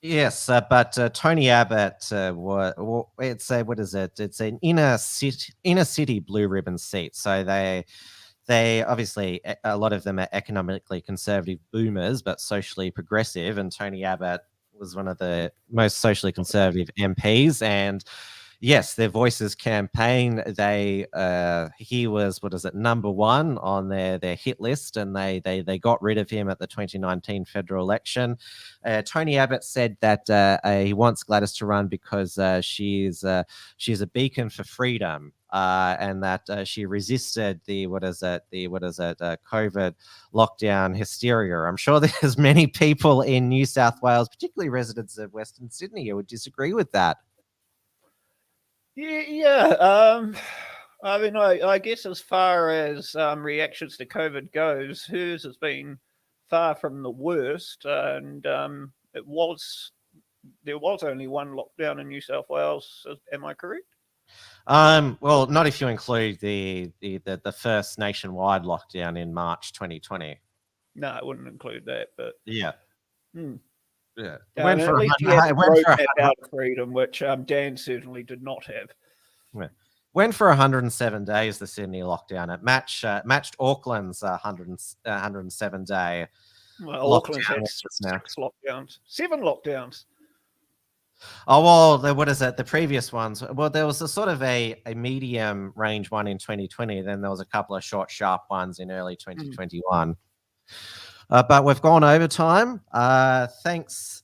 Yes, but Tony Abbott, it's what is it? It's an inner city blue ribbon seat. So they obviously, a lot of them are economically conservative boomers, but socially progressive. And Tony Abbott was one of the most socially conservative MPs, and yes, their Voices campaign, he was, number one on their hit list, and they got rid of him at the 2019 federal election. Tony Abbott said that he wants Gladys to run because she's a beacon for freedom, and that she resisted the COVID lockdown hysteria. I'm sure there's many people in New South Wales, particularly residents of Western Sydney, who would disagree with that. Yeah. I mean, I guess as far as reactions to COVID goes, hers has been far from the worst, and there was only one lockdown in New South Wales. Am I correct? Well, not if you include the first nationwide lockdown in March 2020. No, I wouldn't include that, but yeah. Yeah, went for out of freedom, which Dan certainly did not have. Yeah. Went for 107 days, the Sydney lockdown. It matched Auckland's 107 day. Well, Auckland's had 7 lockdowns. Oh, well, what is it? The previous ones. Well, there was a sort of a medium range one in 2020. Then there was a couple of short, sharp ones in early 2021. But we've gone over time. Thanks,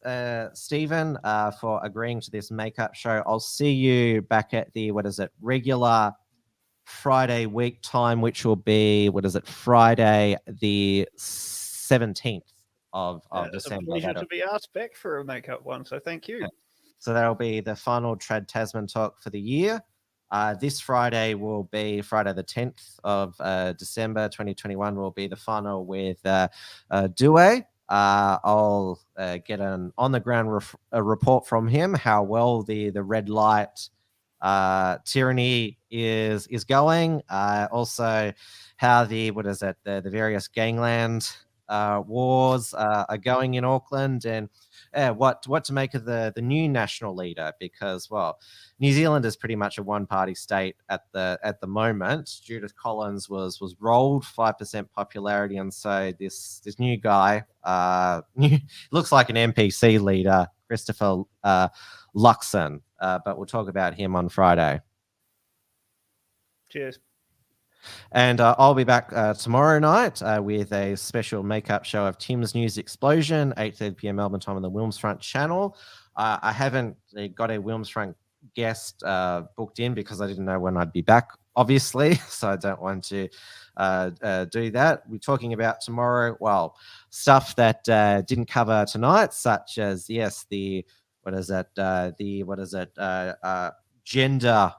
Stephen, for agreeing to this makeup show. I'll see you back at the, regular Friday week time, which will be, Friday the 17th of December. It's a pleasure to be asked back for a makeup one, so thank you. So that'll be the final Trad Tasman Talk for the year. This Friday will be Friday the 10th of December 2021 will be the final with Due. I'll get an on-the-ground report from him, how well the red light tyranny is going. Also how the various gangland wars are going in Auckland, and what to make of the new national leader, because, well, New Zealand is pretty much a one-party state at the moment. Judith Collins was rolled 5% popularity, and so this new guy looks like an NPC leader, Christopher Luxon, but we'll talk about him on Friday. Cheers. And I'll be back tomorrow night with a special makeup show of Tim's News Explosion, 8:30 p.m. Melbourne time on the Wilmsfront channel. I haven't got a Wilmsfront guest booked in because I didn't know when I'd be back, obviously, so I don't want to do that. We're talking about tomorrow, well, stuff that didn't cover tonight, such as, yes, gender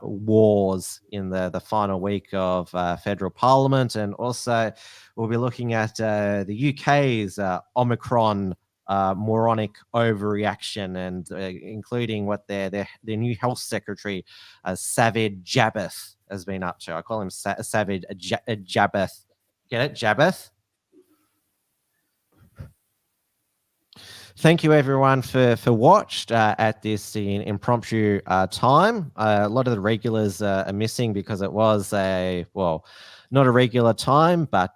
wars in the final week of federal parliament, and also we'll be looking at the UK's Omicron moronic overreaction, and including what their new health secretary, Savid Jabbeth, has been up to. I call him Savid Jabbeth. Get it, Jabbeth? Thank you, everyone, for watched at this impromptu time. A lot of the regulars are missing because it was not a regular time, but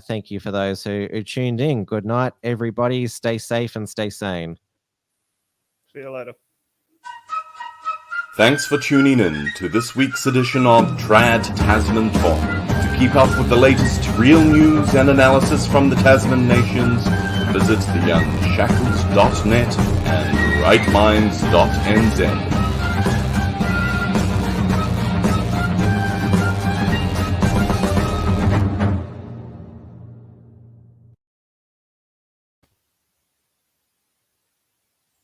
thank you for those who tuned in. Good night, everybody. Stay safe and stay sane. See you later. Thanks for tuning in to this week's edition of Trad Tasman Talk. To keep up with the latest real news and analysis from the Tasman nations, visit theunshackles.net and rightminds.nz.